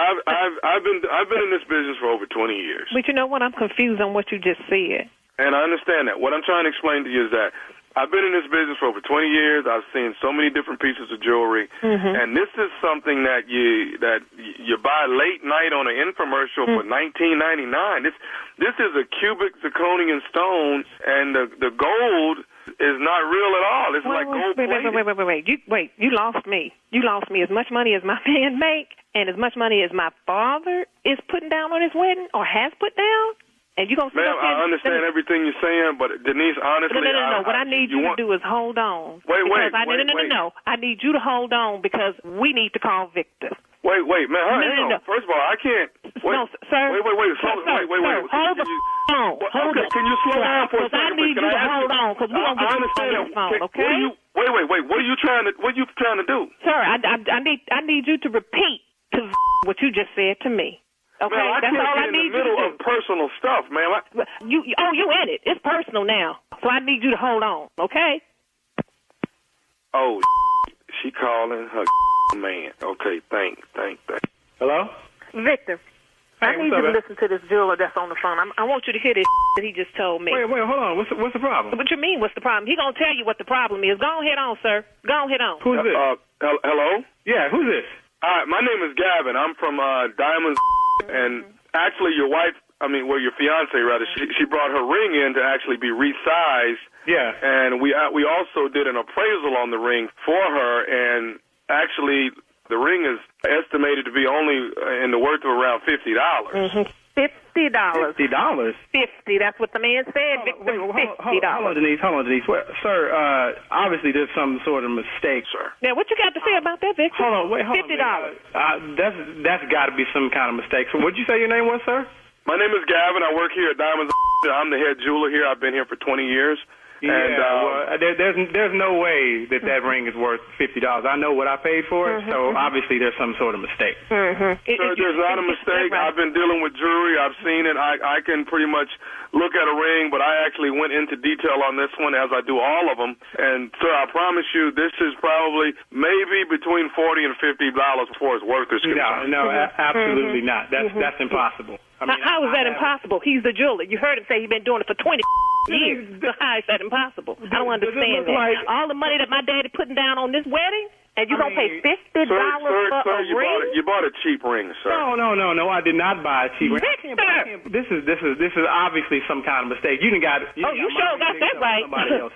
been in this business for over 20 years. But you know what? I'm confused on what you just said. And I understand that. What I'm trying to explain to you is that I've been in this business for over 20 years. I've seen so many different pieces of jewelry, and this is something that you buy late night on an infomercial for $19.99. This is a cubic zirconian stone, and the gold is not real at all. It's like gold plated. Wait. You lost me. You lost me. As much money as my man make, and as much money as my father is putting down on his wedding or has put down. And you gonna sit Ma'am, up here I understand everything you're saying, but Denise, honestly, No. What I need you to do is hold on. Wait. No. I need you to hold on because we need to call Victor. Wait, man. Hang on. First of all, I can't. Wait, No, sir. Wait. Wait. Hold the phone. Hold it. Can you slow down for a second? I need you to hold on because we're gonna get on this phone, okay? Wait. What are you trying to do? Sir, I need you to repeat to what you just said to me. Okay, man, that's all I need in the middle you to do. of personal stuff, man. You in it. It's personal now. So I need you to hold on, okay? Oh, she calling her man. Okay, thanks. Hello? Victor, I need you to listen to this jeweler that's on the phone. I want you to hear this that he just told me. Wait, hold on. What's the problem? What you mean, what's the problem? He gonna tell you what the problem is. Go ahead on, sir. Go ahead on. Who's this? Hello? Yeah, who's this? Hi, my name is Gavin. I'm from Diamonds, and actually your wife, your fiance rather, she brought her ring in to actually be resized. Yeah. And we also did an appraisal on the ring for her, and actually the ring is estimated to be only in the worth of around $50. $50. $50. That's what the man said, Victor. $50. Hold on, Denise. Well, sir, obviously there's some sort of mistake, sir. Now, what you got to say about that, Victor? Hold on. $50. That's got to be some kind of mistake. So what'd you say your name was, sir? My name is Gavin. I work here at Diamonds. I'm the head jeweler here. I've been here for 20 years. Yeah, there's no way that ring is worth $50. I know what I paid for it, so obviously there's some sort of mistake. Sir, there's not a mistake. I've been dealing with jewelry. I've seen it. I can pretty much look at a ring, but I actually went into detail on this one, as I do all of them. And, sir, I promise you, this is probably maybe between $40 and $50 before it's worth it. No, absolutely not. That's impossible. How is that impossible? He's the jeweler. You heard him say he's been doing it for 20 years. So how is that impossible? I don't understand that. All the money that my daddy putting down on this wedding, and you gonna pay $50 for a ring? You bought a cheap ring, sir. No, I did not buy a cheap ring. This is obviously some kind of mistake. You sure got that right.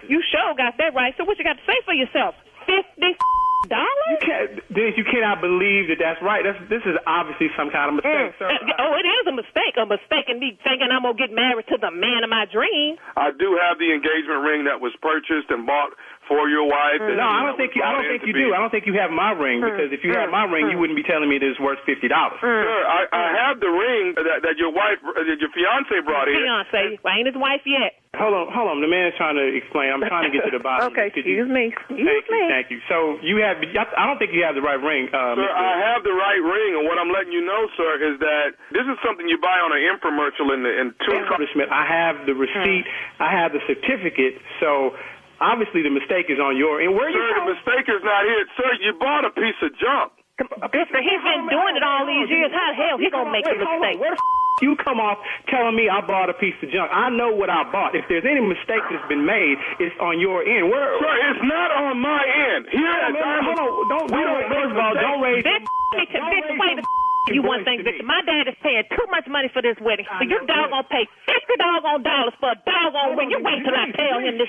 You sure got that right. So what you got to say for yourself? $50. You cannot believe that that's right. This is obviously some kind of mistake, sir. It is a mistake. A mistake in me thinking I'm going to get married to the man of my dream. I do have the engagement ring that was purchased and bought for your wife. No, I don't think you do. I don't think you have my ring, because if you had my ring, you wouldn't be telling me that it's worth $50. Sir, I have the ring that your wife, that your fiance brought in. Fiance, I ain't his wife yet. Hold on. The man's trying to explain. I'm trying to get to the bottom. Okay, excuse me. Thank you. So I don't think you have the right ring. Sir, I have the right ring, and what I'm letting you know, sir, is that this is something you buy on an infomercial in two accomplishment. I have the receipt. I have the certificate. So obviously the mistake is on your end. Sir, the mistake is not here. Sir, you bought a piece of junk. Victor, he's been doing it all these years. How the hell he gonna make a mistake? Where the you come off telling me I bought a piece of junk? I know what I bought. If there's any mistake that's been made, it's on your end. Sir, it's not on my end. Here at Diamond. Don't raise. Wait you one thing, Victor. My dad is paying too much money for this wedding, so you doggone pay $50 for a doggone ring. You wait till I tell him this.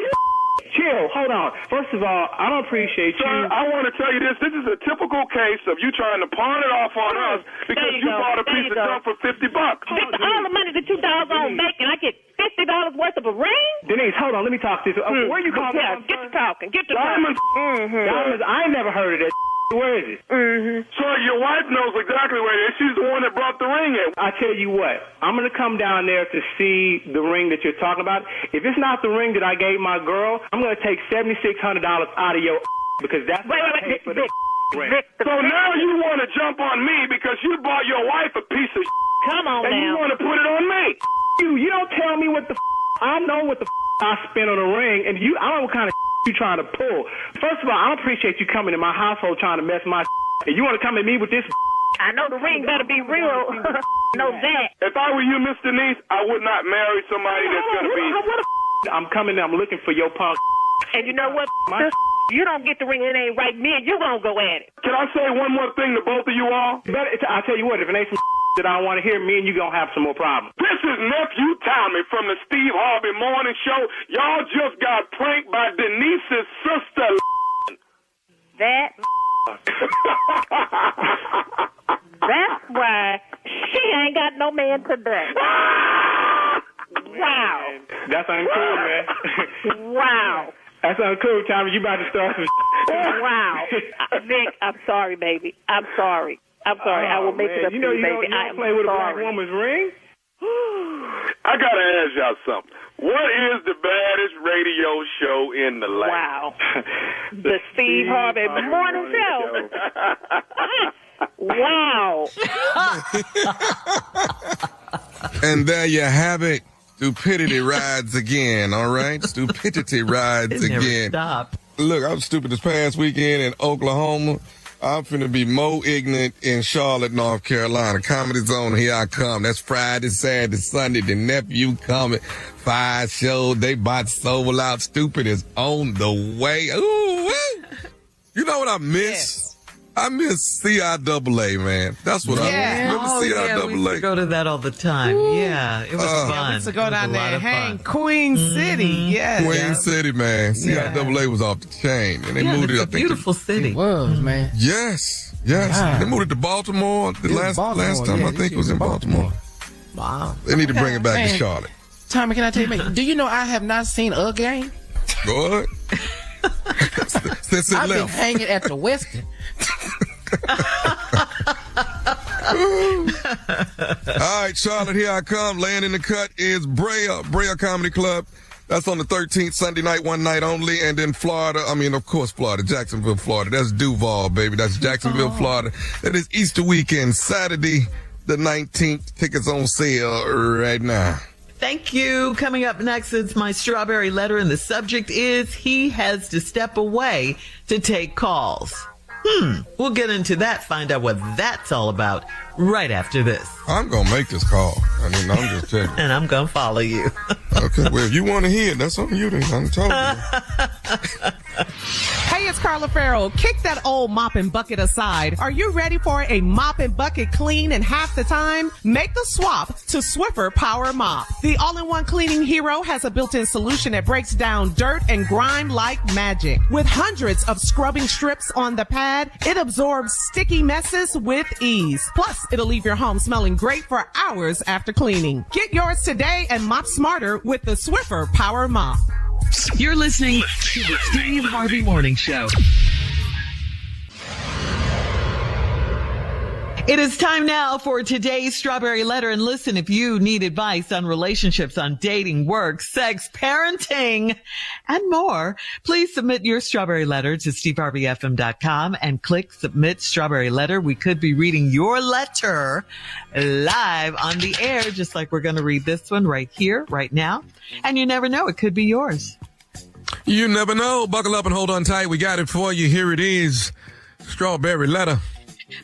Chill, hold on. First of all, I don't appreciate you. Sir, I want to tell you this. This is a typical case of you trying to pawn it off on us because you bought a piece of junk for $50. Victor, all the money that you doggone making, I get $50 worth of a ring? Denise, hold on. Let me talk to you. Where you calling from? Get to talking. Diamonds. Diamonds. I ain't never heard of that. Where is it? Sir, your wife knows exactly where it is. She's the one that brought the ring in. I tell you what, I'm going to come down there to see the ring that you're talking about. If it's not the ring that I gave my girl, I'm going to take $7,600 out of your because that's what I paid for the ring. So now you want to jump on me because you bought your wife a piece of Come on and now. you want to put it on me. You don't tell me what the I know what the I spent on a ring, and I don't know what kind of you trying to pull. First of all, I don't appreciate you coming to my household trying to mess my and you want to come at me with this. I know the ring better be real. Know that. If I were you, Miss Denise, I would not marry somebody that's going to be. I'm coming. I'm looking for your punk. And you know what? You don't get the ring, it ain't right. Me and you gonna go at it. Can I say one more thing to both of you all? I'll tell you what. If it ain't some that I don't want to hear, me and you gonna have some more problems. This is Nephew Tommy from the Steve Harvey Morning Show. Y'all just got pranked by Denise's sister. That's why she ain't got no man today. Wow. That's uncool, man. Wow. That's uncool, Tommy. You about to start some Wow. Vic, I'm sorry, baby. I'm sorry. I will make it up to you, baby. You don't play with a black woman's ring? I got to ask y'all something. What is the baddest radio show in the land? Wow. the Steve Harvey Morning Show. Wow. And there you have it. Stupidity rides again, all right? Stupidity rides again. Stop. Look, I was stupid this past weekend in Oklahoma. I'm finna be more ignorant in Charlotte, North Carolina. Comedy Zone, here I come. That's Friday, Saturday, Sunday. The nephew coming. 5 shows. They bought sold out. Stupid is on the way. Ooh, you know what I miss? Yes. I miss CIAA, man. That's what I miss. Oh, yeah, we used to go to that all the time. Yeah, it was fun. We used to go down there and hang. fun. Queen City, yes. Queen City, man. CIAA was off the chain. And they moved it, I it's a think. beautiful city. It was, man. Yes. Wow. They moved it to Baltimore. Last time I think it was in Baltimore. Wow. They need to bring it back to Man. Charlotte. Tommy, can I tell you, do you know I have not seen a game? Go ahead. Since it I've been left. hanging at the Western. All right, Charlotte, here I come. Laying in the cut is Brea Comedy Club. That's on the 13th, Sunday night, one night only. And then Florida, of course, Florida, Jacksonville, Florida. That's Duval, baby. That's Jacksonville, Florida. That is Easter weekend, Saturday, the 19th. Tickets on sale right now. Thank you. Coming up next is my strawberry letter, and the subject is he has to step away to take calls. We'll get into that, find out what that's all about right after this. I'm going to make this call. I'm just telling you. And I'm going to follow you. Okay, well, if you want to hear it, that's on you then. I'm telling you. Hey, it's Carla Farrell. Kick that old mop and bucket aside. Are you ready for a mop and bucket clean in half the time? Make the swap to Swiffer Power Mop. The all-in-one cleaning hero has a built-in solution that breaks down dirt and grime like magic. With hundreds of scrubbing strips on the pad, it absorbs sticky messes with ease. Plus, it'll leave your home smelling great for hours after cleaning. Get yours today and mop smarter with the Swiffer Power Mop. You're listening to the Steve Harvey Morning Show. It is time now for today's Strawberry Letter. And listen, if you need advice on relationships, on dating, work, sex, parenting, and more, please submit your Strawberry Letter to steveharveyfm.com and click Submit Strawberry Letter. We could be reading your letter live on the air, just like we're going to read this one right here, right now. And you never know, it could be yours. You never know. Buckle up and hold on tight. We got it for you. Here it is. Strawberry Letter.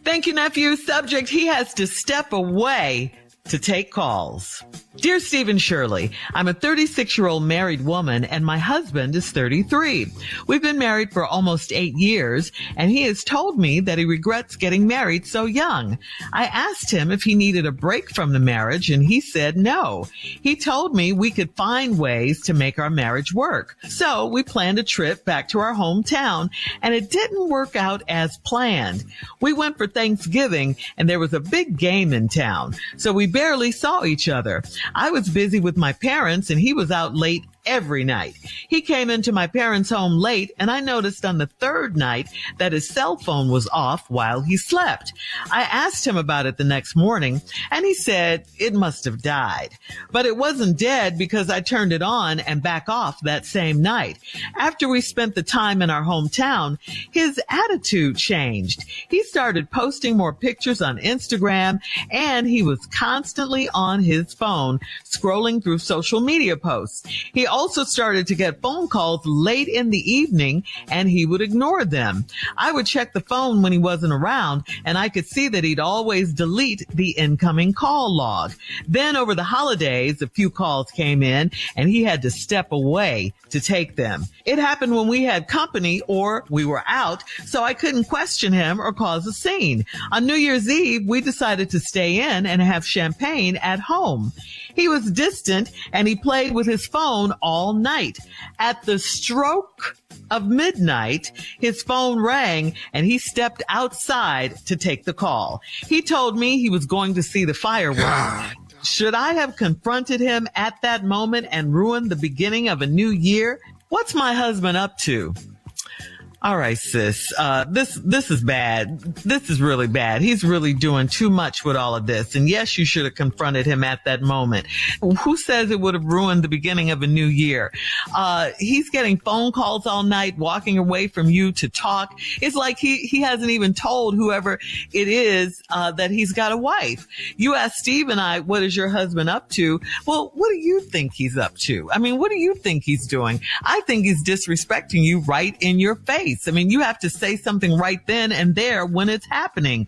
Thank you, nephew. Subject, he has to step away to take calls. Dear Steve and Shirley, I'm a 36-year-old married woman and my husband is 33. We've been married for almost 8 years and he has told me that he regrets getting married so young. I asked him if he needed a break from the marriage and he said no. He told me we could find ways to make our marriage work. So we planned a trip back to our hometown and it didn't work out as planned. We went for Thanksgiving and there was a big game in town, so we barely saw each other. I was busy with my parents and he was out late every night. He came into my parents' home late and I noticed on the third night that his cell phone was off while he slept. I asked him about it the next morning and he said it must have died. But it wasn't dead because I turned it on and back off that same night. After we spent the time in our hometown, his attitude changed. He started posting more pictures on Instagram and he was constantly on his phone scrolling through social media posts. He also started to get phone calls late in the evening and he would ignore them. I would check the phone when he wasn't around and I could see that he'd always delete the incoming call log. Then over the holidays, a few calls came in and he had to step away to take them. It happened when we had company or we were out, so I couldn't question him or cause a scene. On New Year's Eve, we decided to stay in and have champagne at home. He was distant and he played with his phone all night. At the stroke of midnight, his phone rang and he stepped outside to take the call. He told me he was going to see the fireworks. Should I have confronted him at that moment and ruined the beginning of a new year? What's my husband up to? All right, sis. This is bad. This is really bad. He's really doing too much with all of this. And yes, you should have confronted him at that moment. Who says it would have ruined the beginning of a new year? He's getting phone calls all night, walking away from you to talk. It's like he hasn't even told whoever it is, that he's got a wife. You asked Steve and I, what is your husband up to? Well, what do you think he's up to? I mean, what do you think he's doing? I think he's disrespecting you right in your face. face. I mean, you have to say something right then and there when it's happening.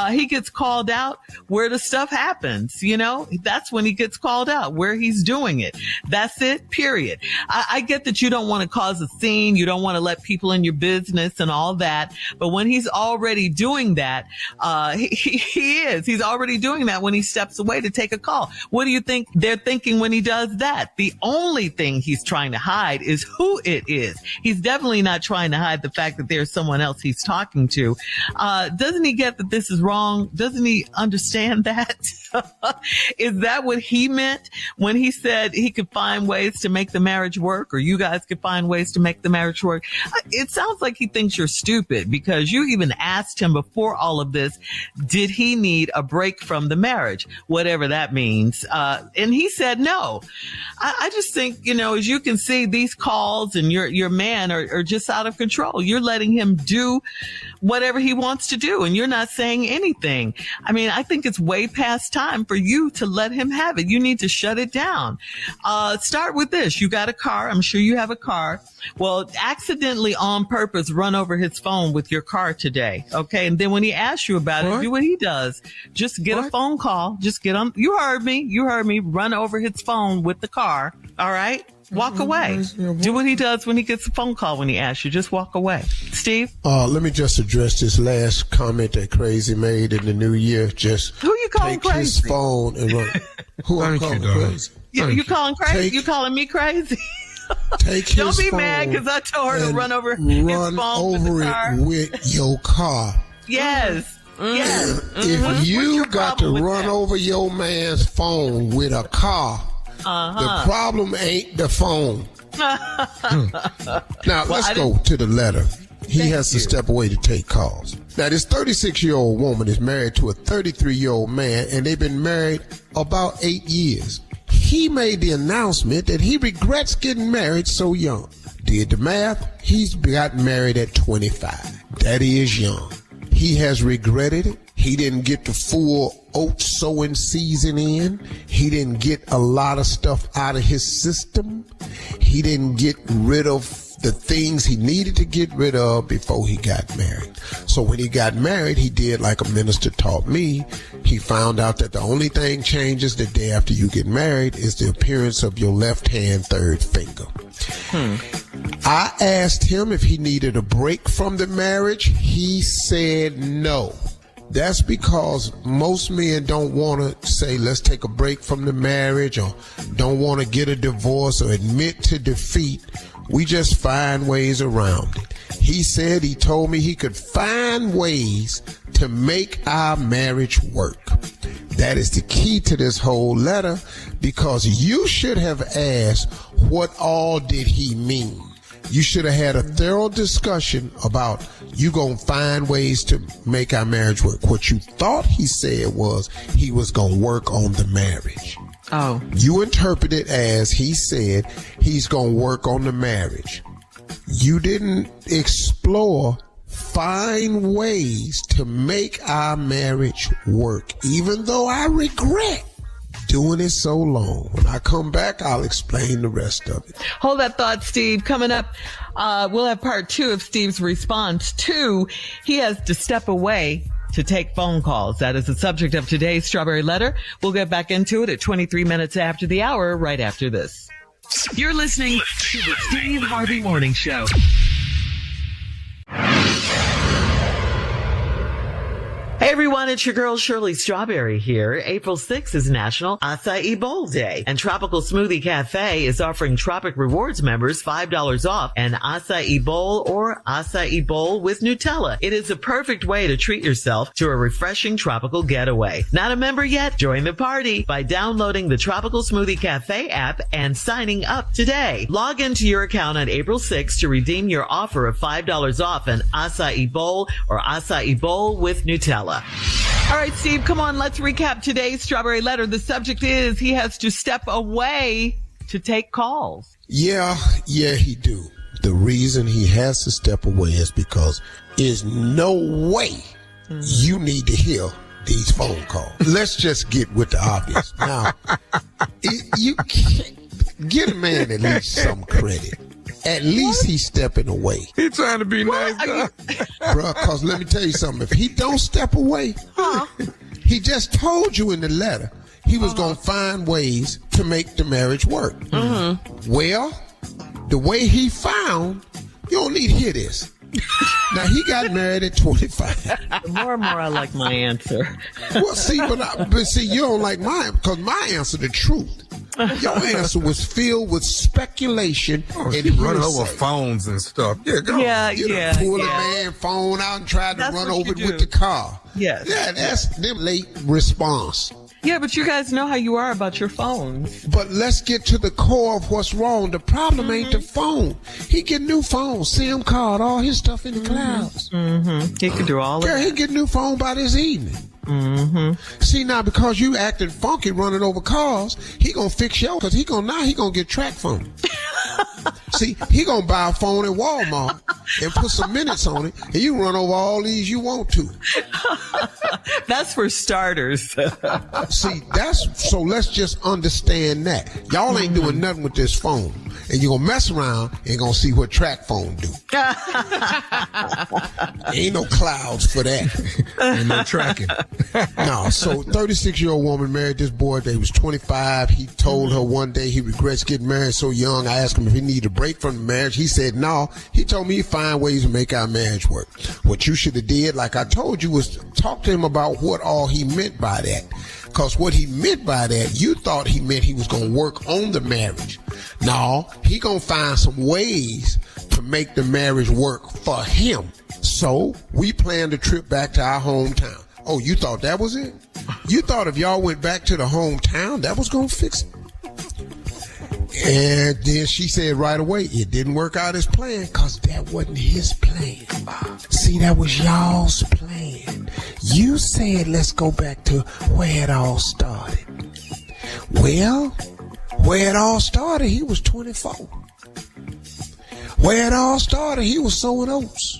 He gets called out where the stuff happens, you know, that's when he gets called out, where he's doing it. That's it, period. I get that you don't want to cause a scene. You don't want to let people in your business and all that. But when he's already doing that, he's already doing that when he steps away to take a call. What do you think they're thinking when he does that? The only thing he's trying to hide is who it is. He's definitely not trying to hide the fact that there's someone else he's talking to. Doesn't he get that this is wrong? Doesn't he understand that? Is that what he meant when he said he could find ways to make the marriage work, or you guys could find ways to make the marriage work? It sounds like he thinks you're stupid, because you even asked him before all of this, did he need a break from the marriage, whatever that means. And he said no. I just think, you know, as you can see, these calls and your man are just out of control. You're letting him do whatever he wants to do, and you're not saying anything. I mean, I think it's way past time for you to let him have it. You need to shut it down. Start with this. You got a car. I'm sure you have a car. Well, accidentally on purpose run over his phone with your car today. Okay. And then when he asks you about it, do what he does. Just get a phone call. Just get on. You heard me. Run over his phone with the car. All right. Walk away. Do what he does when he gets a phone call when he asks you. Just walk away. Steve? Let me just address this last comment that Crazy made in the new year. Just who you calling take crazy? His phone and run. Who I'm calling crazy? You calling crazy? You calling me crazy? Take his Don't be phone mad because I told her to run over his phone with your car. Yes. Yes. If you got to run over your man's phone with a car, the problem ain't the phone. Now, let's go to the letter. He has to step away to take calls. Now, this 36-year-old woman is married to a 33-year-old man, and they've been married about 8 years. He made the announcement that he regrets getting married so young. Did the math? He's got married at 25. That is young. He has regretted it. He didn't get the full oat sowing season in. He didn't get a lot of stuff out of his system. He didn't get rid of the things he needed to get rid of before he got married. So when he got married, he did like a minister taught me. He found out that the only thing changes the day after you get married is the appearance of your left hand third finger. I asked him if he needed a break from the marriage. He said no. That's because most men don't want to say, let's take a break from the marriage, or don't want to get a divorce or admit to defeat. We just find ways around it. He said he told me he could find ways to make our marriage work. That is the key to this whole letter, because you should have asked, what all did he mean? You should have had a thorough discussion about you gonna find ways to make our marriage work. What you thought he said was he was gonna work on the marriage. Oh. You interpret it as he said he's gonna work on the marriage. You didn't explore, find ways to make our marriage work, even though I regret doing it so long. When I come back, I'll explain the rest of it. Hold that thought, Steve. Coming up, we'll have part 2 of Steve's response to he has to step away to take phone calls. That is the subject of today's Strawberry Letter. We'll get back into it at 23 minutes after the hour, right after this. You're listening to the Steve Harvey Morning Show. Hey everyone, it's your girl Shirley Strawberry here. April 6th is National Acai Bowl Day, and Tropical Smoothie Cafe is offering Tropic Rewards members $5 off an acai bowl or acai bowl with Nutella. It is a perfect way to treat yourself to a refreshing tropical getaway. Not a member yet? Join the party by downloading the Tropical Smoothie Cafe app and signing up today. Log into your account on April 6th to redeem your offer of $5 off an acai bowl or acai bowl with Nutella. All right, Steve, come on. Let's recap today's Strawberry Letter. The subject is he has to step away to take calls. Yeah, he do. The reason he has to step away is because there's no way you need to hear these phone calls. Let's just get with the obvious. Now, you can't give a man at least some credit. at least he's stepping away. He's trying to be nice, Bruh, because let me tell you something. If he don't step away, he just told you in the letter he was going to find ways to make the marriage work. Well, the way he found, you don't need to hear this. Now, he got married at 25. The more and more I like my answer. Well, see, but see, you don't like mine, because my answer, the truth. Your answer was filled with speculation and running over phones and stuff. Yeah, go on. Pull the man phone out and try to run over it with the car. Yes. Yeah, that's the late response. Yeah, but you guys know how you are about your phones. But let's get to the core of what's wrong. The problem ain't the phone. He get new phone, SIM card, all his stuff in the clouds. He can do all of that. Girl, he get new phone by this evening. See, now, because you acting funky running over cars, he gonna fix your, because he gonna get track phone. See, he gonna buy a phone at Walmart and put some minutes on it, and you run over all these you want to. That's for starters. See, so let's just understand that. Y'all ain't doing nothing with this phone. And you're gonna mess around and gonna see what track phone do. Ain't no clouds for that. Ain't no tracking. No, so 36-year-old woman married this boy. They was 25. He told her one day he regrets getting married so young. I asked him if he needed a break from the marriage. He said no. He told me he'd find ways to make our marriage work. What you should have did, like I told you, was talk to him about what all he meant by that. Because what he meant by that, you thought he meant he was going to work on the marriage. No, he going to find some ways to make the marriage work for him. So we planned a trip back to our hometown. Oh, you thought that was it? You thought if y'all went back to the hometown, that was going to fix it? And then she said right away, it didn't work out as planned because that wasn't his plan. See, that was y'all's plan. You said, let's go back to where it all started. Well, where it all started, he was 24. Where it all started, he was sowing oats.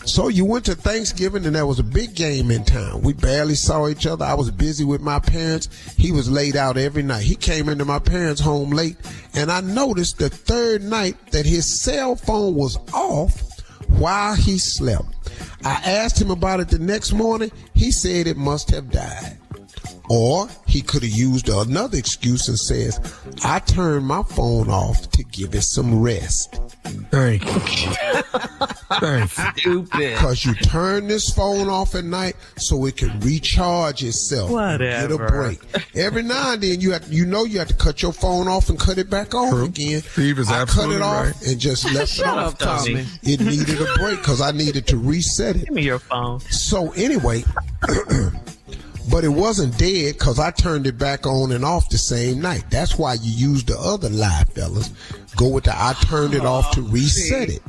So you went to Thanksgiving and there was a big game in town. We barely saw each other. I was busy with my parents. He was laid out every night. He came into my parents' home late, and I noticed the third night that his cell phone was off while he slept. I asked him about it the next morning. He said it must have died. Or he could have used another excuse and says, I turned my phone off to give it some rest. Thank you. Stupid. Because you turn this phone off at night so it can recharge itself. Whatever. Get a break. Every now and then you have to cut your phone off and cut it back on again. Steve is I absolutely cut it off right. and just left it off. Tommy. It needed a break because I needed to reset it. Give me your phone. So anyway, but it wasn't dead because I turned it back on and off the same night. That's why you use the other lie, fellas. Go with the I turned it off to reset it.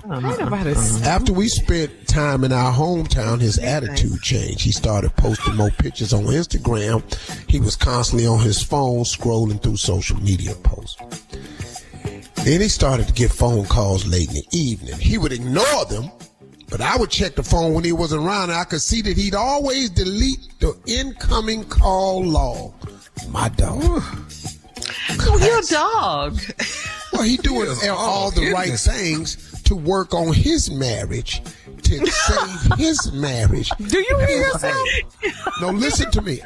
After we spent time in our hometown, his attitude changed. He started posting more pictures on Instagram. He was constantly on his phone scrolling through social media posts. Then he started to get phone calls late in the evening. He would ignore them, but I would check the phone when he wasn't around, and I could see that he'd always delete the incoming call log. My dog. Oh, your dog. Well, he doing all the right things to work on his marriage, to save his marriage. Do you hear yourself? No, listen to me.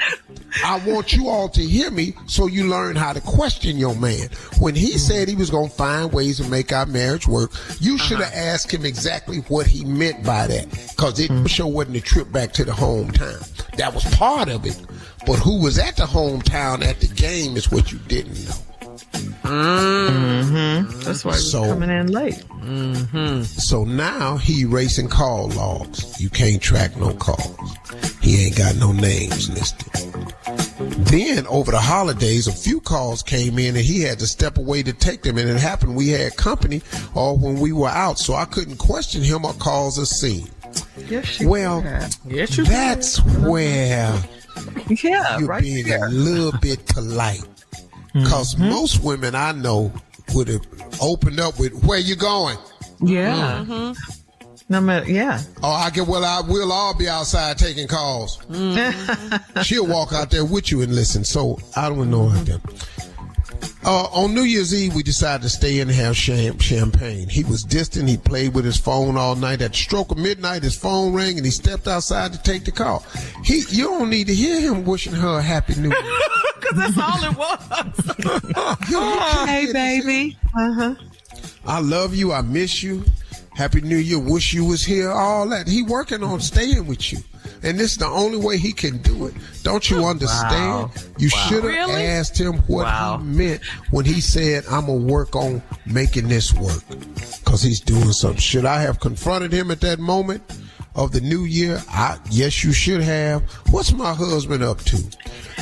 I want you all to hear me so you learn how to question your man. When he said he was going to find ways to make our marriage work, you should have asked him exactly what he meant by that, because it sure wasn't a trip back to the hometown. That was part of it. But who was at the hometown at the game is what you didn't know. That's why he's coming in late. So now he erasing call logs. You can't track no calls. He ain't got no names listed. Then over the holidays, a few calls came in and he had to step away to take them. And it happened we had company or when we were out, so I couldn't question him or cause a scene. Yes, that's where you're being a little bit polite. Because most women I know would have opened up with, where you going? Yeah. No matter, yeah. Oh, we'll all be outside taking calls. She'll walk out there with you and listen. So I don't know them. On New Year's Eve, we decided to stay in and have champagne. He was distant. He played with his phone all night. At the stroke of midnight, his phone rang, and he stepped outside to take the call. You don't need to hear him wishing her a happy New Year. Because that's all it was. Hey, baby. I love you. I miss you. Happy New Year. Wish you was here. All that. He working on staying with you. And this is the only way he can do it. Don't you understand? Wow. You should have asked him what he meant when he said, I'm going to work on making this work. Because he's doing something. Should I have confronted him at that moment of the new year? Yes, you should have. What's my husband up to?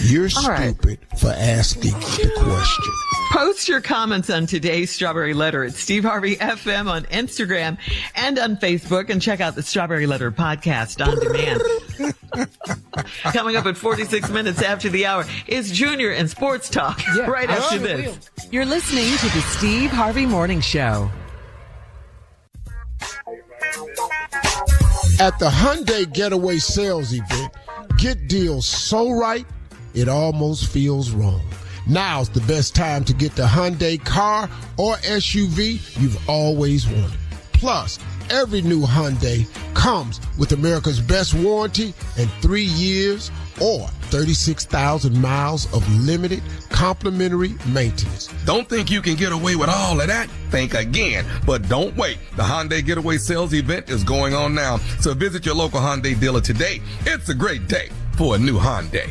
You're stupid for asking the question. Post your comments on today's Strawberry Letter at Steve Harvey FM on Instagram and on Facebook, and check out the Strawberry Letter podcast on demand. Coming up at 46 minutes after the hour is Junior and Sports Talk right after this. You're listening to the Steve Harvey Morning Show. At the Hyundai Getaway Sales Event, get deals so right, it almost feels wrong. Now's the best time to get the Hyundai car or SUV you've always wanted. Plus, every new Hyundai comes with America's best warranty and 3 years or 36,000 miles of limited complimentary maintenance. Don't think you can get away with all of that? Think again. But don't wait. The Hyundai Getaway Sales Event is going on now. So visit your local Hyundai dealer today. It's a great day for a new Hyundai.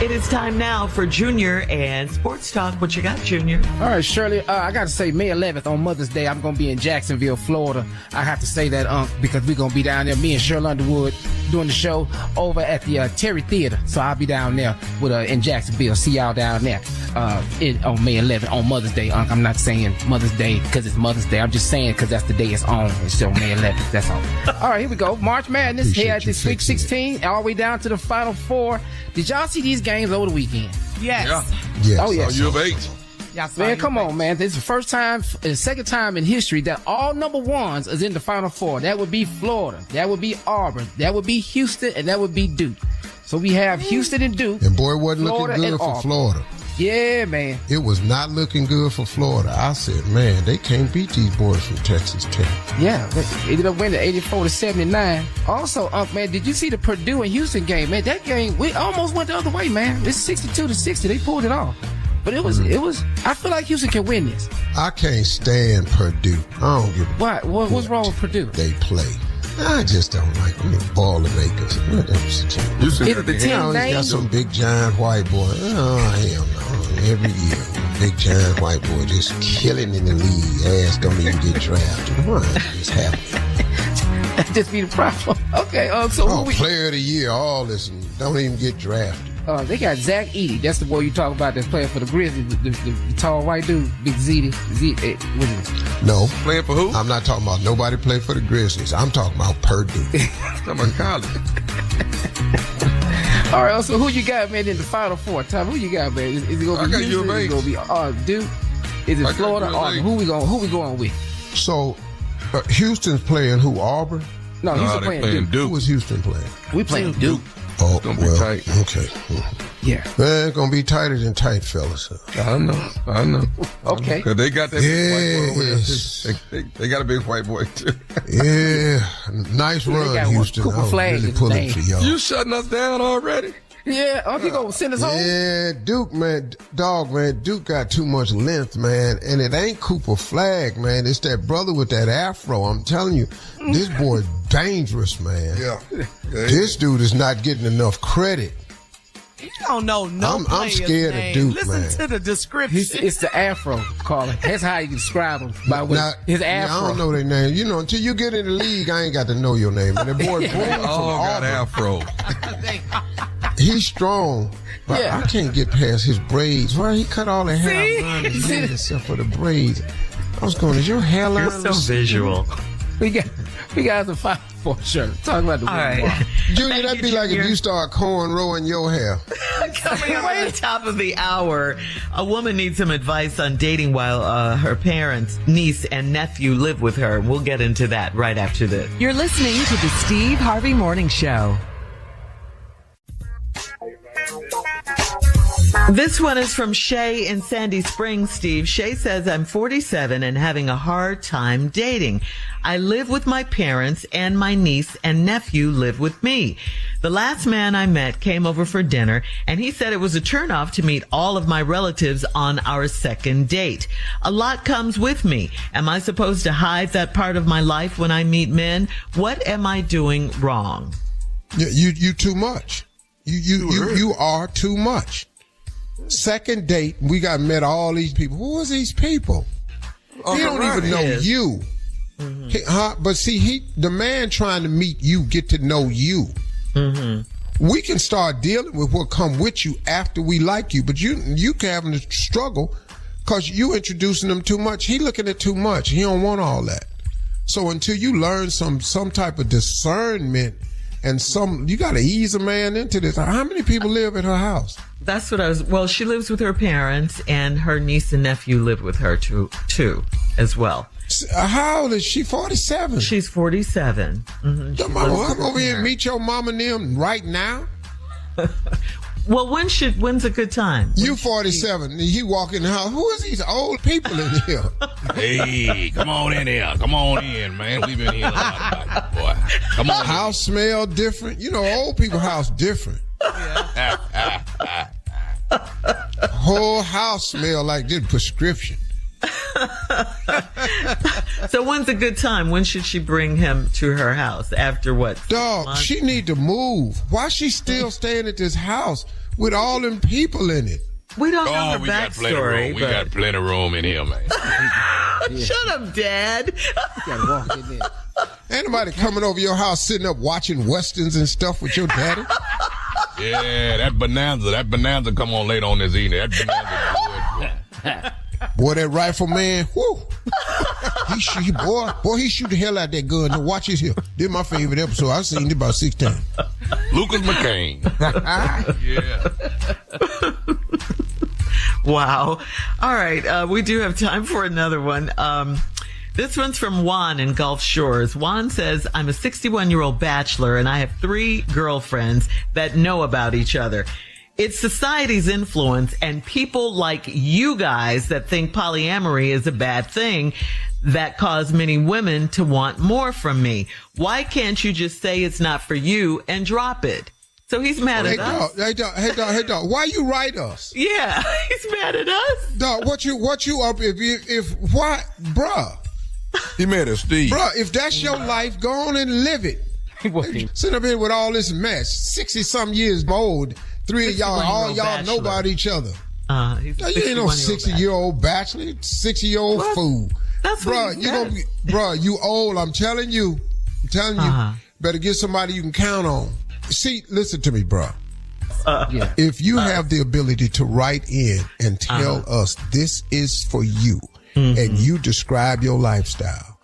It is time now for Junior and Sports Talk. What you got, Junior? All right, Shirley, I got to say May 11th on Mother's Day, I'm going to be in Jacksonville, Florida. I have to say that, because we're going to be down there, me and Shirley Underwood, doing the show over at the Terry Theater. So I'll be down there in Jacksonville. See y'all down there on May 11th on Mother's Day. I'm not saying Mother's Day because it's Mother's Day. I'm just saying because that's the day it's on. It's on May 11th. That's all. All right, here we go. March Madness here at the Sweet 16, all the way down to the Final Four. Did y'all see these games over the weekend? Yes. Yes. Oh, yes. U of H. Man, come on, man. This is the second time in history that all number ones is in the Final Four. That would be Florida. That would be Auburn. That would be Houston. And that would be Duke. So we have Houston and Duke. And boy, it wasn't Florida looking good for Auburn. Florida. Yeah, man. It was not looking good for Florida. I said, man, they can't beat these boys from Texas Tech. Yeah, they ended up winning 84-79. Also, man, did you see the Purdue and Houston game? Man, that game, we almost went the other way, man. It's 62-60. They pulled it off. But it was, I feel like Houston can win this. I can't stand Purdue. I don't give a Why? What's wrong with Purdue? They play. I just don't like them. The Boilermakers. The team name? Got some big giant white boy. Oh, hell no. Every year, big giant white boy just killing in the league. Ass don't even get drafted. Why is this happening? That just be the problem. Okay, so player of the year, all this, and don't even get drafted. They got Zach Edey. That's the boy you talk about that's playing for the Grizzlies. The tall white dude, Big Zeddy. What is it? No. Playing for who? I'm not talking about nobody play for the Grizzlies. I'm talking about Purdue. Talking about college. All right, so who you got, man, in the Final Four? Tom, who you got, man? Is it going to be Houston? Is it going to be Duke? Is it Florida? Who we going with? So, Houston's playing who? Auburn? No, Houston playing Duke. Who was Houston playing? We playing Duke. Oh, it's gonna be tight. Okay. Yeah. Man, it's going to be tighter than tight, fellas. I know. Okay. Because they got that big white boy over Yes. there. They got a big white boy, too. Yeah. Nice run, Houston. Cooper I was Flag really is pulling name. for y'all. You shutting us down already? Yeah, he going to send us home? Yeah, Duke, man. Duke got too much length, man. And it ain't Cooper Flag, man. It's that brother with that afro. I'm telling you, this boy is dangerous, man. Yeah. This dude is not getting enough credit. You don't know I'm scared name. of Duke, Listen man. to the description. It's the afro, Carla. That's how you describe him. By his afro. I don't know their name. You know, until you get in the league, I ain't got to know your name. And that boy Boone from got Auburn, afro. he's strong. But I can't get past his braids. Why he cut all the hair around his head except for the braids? I was going, is your hairline? You're so visual. We got the Final Four shirt. Talk about the All right. Junior, that'd be like if you start cornrowing your hair. Coming up at the top of the hour, a woman needs some advice on dating while her parents, niece, and nephew live with her. We'll get into that right after this. You're listening to the Steve Harvey Morning Show. This one is from Shay in Sandy Springs, Steve. Shay says, I'm 47 and having a hard time dating. I live with my parents and my niece and nephew live with me. The last man I met came over for dinner and he said it was a turnoff to meet all of my relatives on our second date. A lot comes with me. Am I supposed to hide that part of my life when I meet men? What am I doing wrong? You too much. You are too much. Second date, we got met these people. Who is these people? He don't even know you. Mm-hmm. But see, the man trying to meet you, get to know you. Mm-hmm. We can start dealing with what come with you after we like you, but you having to struggle because you introducing them too much. He looking at too much. He don't want all that. So until you learn some type of discernment and you got to ease a man into this. How many people live at her house? That's what she lives with her parents and her niece and nephew live with her too as well. How old is she? 47? She's 47. Mm-hmm. Come over here and meet your mama and them right now? Well, when's a good time? You 47. You walk in the house. Who is these old people in here? Hey, come on in here. Come on in, man. We've been here a lot about it, boy. Come on. House smell different. You know, old people house different. Yeah. Whole house smell like this prescription. So when's a good time? When should she bring him to her house? After what? Dog, she need to move. Why she still staying at this house with all them people in it? We don't know her backstory. We got plenty of room in here, man. Shut up, Dad. You gotta walk in there. Ain't nobody coming over your house sitting up watching westerns and stuff with your daddy? Yeah, that bonanza come on late on this evening. That bonanza good. Boy, that rifleman, whoo. He shoot the hell out that gun. Now watch this here. This is my favorite episode. I've seen it about 6 times. Lucas McCain. Yeah. Wow. All right. We do have time for another one. This one's from Juan in Gulf Shores. Juan says, I'm a 61-year-old bachelor and I have 3 girlfriends that know about each other. It's society's influence and people like you guys that think polyamory is a bad thing that cause many women to want more from me. Why can't you just say it's not for you and drop it? So he's mad at us. Hey, dog. Why you write us? Yeah, he's mad at us. Dog, what you up why, bruh? He mad at Steve. Bruh, if that's your life, go on and live it. Sit up here with all this mess. 60-something years old. 3 of y'all, all y'all know about each other. You ain't no 60-year-old bachelor, 60-year-old fool. That's what you old. I'm telling you. Better get somebody you can count on. See, listen to me, bro. If you have the ability to write in and tell us this is for you, and you describe your lifestyle,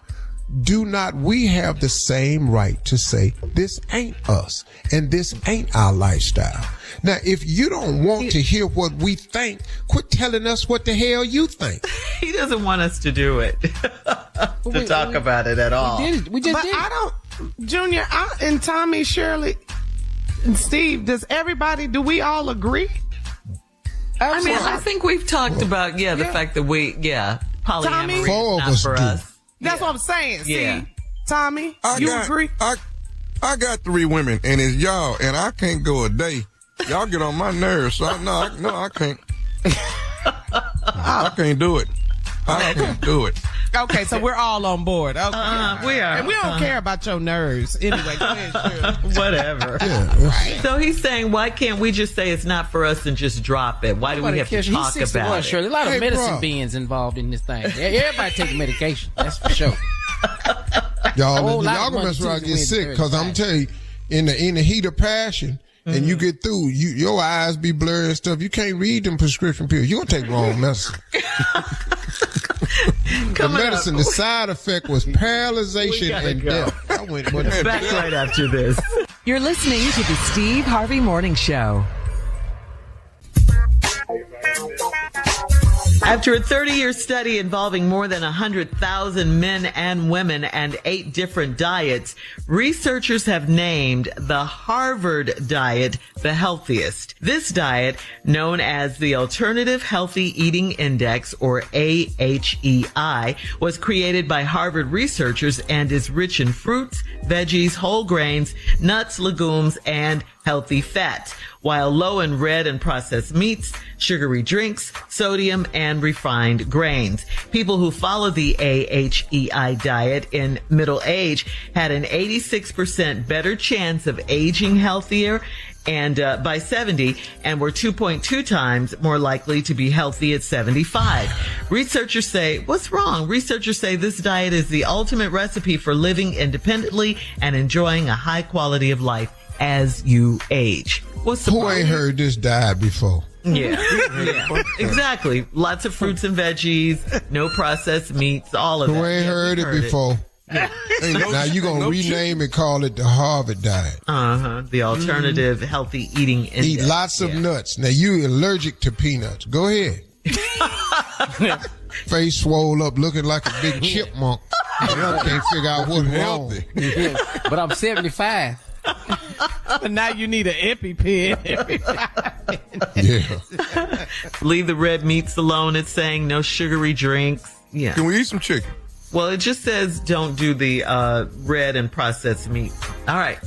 do not we have the same right to say this ain't us and this ain't our lifestyle? Now, if you don't want to hear what we think, quit telling us what the hell you think. He doesn't want us to do it, to talk about it at all. We just did. I don't, Junior, and Tommy, Shirley, and Steve, do we all agree? I mean, I think we've talked about, the fact that polyamory is not for us. That's what I'm saying. See, Tommy, you agree? I got 3 women, and it's y'all, and I can't go a day. Y'all get on my nerves, so I can't. I can't do it. I can't do it. Okay, so we're all on board. Okay. We are. And we don't care about your nerves. Anyway, go ahead, Shirley. Whatever. Right. So he's saying, why can't we just say it's not for us and just drop it? Why do we have to talk about it? Shirley. A lot of medicine beings involved in this thing. Everybody taking medication. That's for sure. Y'all gonna mess around and get sick, because I'm telling you, in the heat of passion, and you get through, your eyes be blurry and stuff. You can't read them prescription pills. You're gonna take wrong medicine. The medicine, the side effect was paralyzation and death. Back right after this. You're listening to the Steve Harvey Morning Show. After a 30-year study involving more than 100,000 men and women and 8 different diets, researchers have named the Harvard diet the healthiest. This diet, known as the Alternative Healthy Eating Index, or AHEI, was created by Harvard researchers and is rich in fruits, veggies, whole grains, nuts, legumes, and healthy fats, while low in red and processed meats, sugary drinks, sodium, and refined grains. People who follow the AHEI diet in middle age had an 86% better chance of aging healthier and by 70, and were 2.2 times more likely to be healthy at 75. Researchers say, what's wrong? Researchers say this diet is the ultimate recipe for living independently and enjoying a high quality of life as you age. What's the Who ain't heard this diet before? Yeah, exactly. Lots of fruits and veggies, no processed meats, all of that. Who ain't heard it before? Yeah. Now you gonna rename it, call it the Harvard diet. The Alternative Healthy Eating Index. Eat lots of nuts. Now you allergic to peanuts. Go ahead. Face swole up, looking like a big chipmunk. Can't figure out what's wrong. But I'm 75. But now you need an EpiPen. Yeah. Leave the red meats alone. It's saying no sugary drinks. Yeah. Can we eat some chicken? Well, it just says don't do the red and processed meat. All right.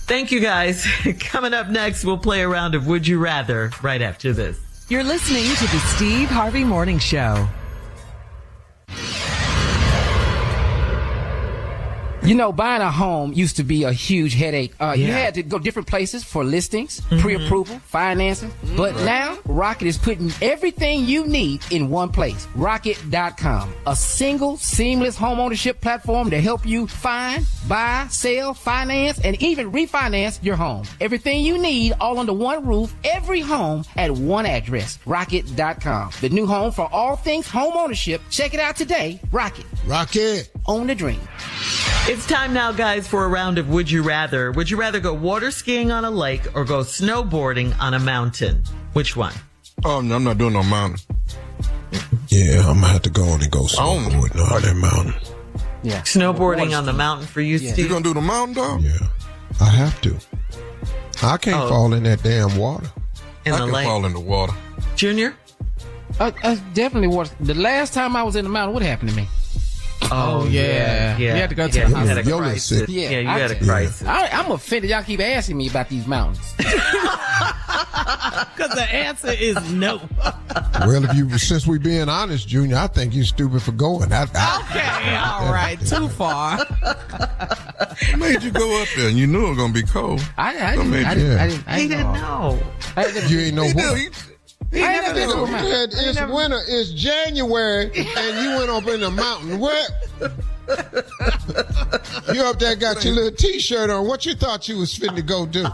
Thank you, guys. Coming up next, we'll play a round of Would You Rather right after this. You're listening to the Steve Harvey Morning Show. You know, buying a home used to be a huge headache. You had to go different places for listings, pre-approval, financing. But now, Rocket is putting everything you need in one place. Rocket.com. A single, seamless homeownership platform to help you find, buy, sell, finance, and even refinance your home. Everything you need all under one roof, every home at one address. Rocket.com. The new home for all things homeownership. Check it out today. Rocket. Rocket. Own the dream. It's time now, guys, for a round of Would You Rather. Would you rather go water skiing on a lake or go snowboarding on a mountain? Which one? Oh, no, I'm not doing no mountain. Yeah, I'm gonna have to go on and go snowboarding on that mountain. Yeah. Snowboarding on the mountain for you, Steve? You gonna do the mountain, dog? Yeah, I have to. I can't fall in that damn water. In I the can lake. fall in the water. Junior? I definitely was. The last time I was in the mountain, what happened to me? Oh, yeah. You had to go to the hospital. You had a crisis. Yeah, you had a crisis. I'm offended y'all keep asking me about these mountains. Because the answer is no. Well, since we being honest, Junior, I think you're stupid for going. Okay, all right, too far. What made you go up there and you knew it was going to be cold? I didn't know. You ain't know what? It's winter, it's January, and you went up in the mountain. What? You up there got your little T-shirt on. What you thought you was finna go do?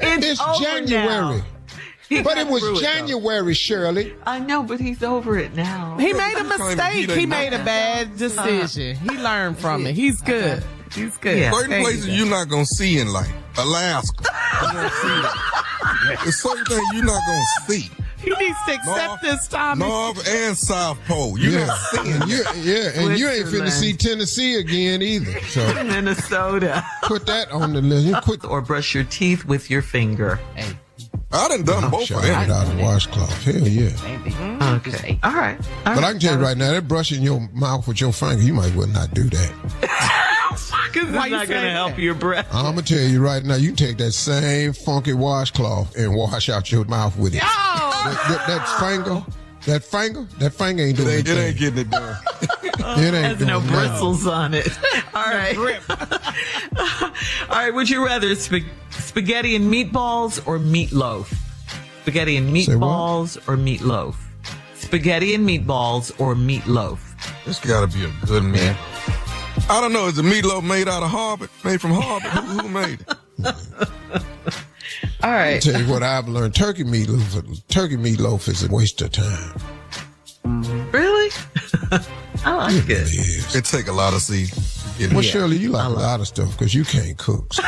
It's January. But it was January, Shirley. I know, but he's over it now. He made a mistake. He made a bad decision. He learned from it. He's good. He's good. Yeah. Certain places you're not going to see in life. Alaska. You're going to see that. There's certain things you're not going to see. He needs to accept this, Tommy. North and South Pole. You're not seeing and you ain't finna see Tennessee again either. So Minnesota. Put that on the list. Or brush your teeth with your finger. Hey. I done both of them. Out of the washcloth. Hell yeah. Okay. All right. But I can tell you right now, that brushing your mouth with your finger, you might well not do that. Because it's not going to help your breath. I'm going to tell you right now, you can take that same funky washcloth and wash out your mouth with it. That finger ain't doing it. It ain't getting it done. It ain't has no bristles on it. All right. All right. Would you rather spaghetti and meatballs or meatloaf? Spaghetti and meatballs or meatloaf? Spaghetti and meatballs or meatloaf? This got to be a good meal. I don't know. Is the meatloaf made out of Harvard? Made from Harvard? Who made it? All right. I'll tell you what I've learned. Turkey meatloaf is a waste of time. Really? I like it. It take a lot of seeds. Well, Shirley, you like a lot of stuff because you can't cook. So.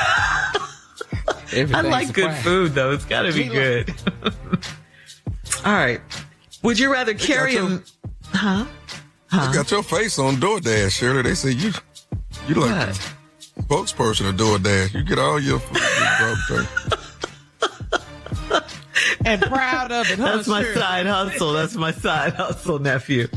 I like good food, though. It's got to be good. All right. Would you rather carry him? Huh? I got your face on DoorDash, Shirley. They say you like the spokesperson of DoorDash. You get all your food. And proud of it. That's my side hustle. That's my side hustle, nephew.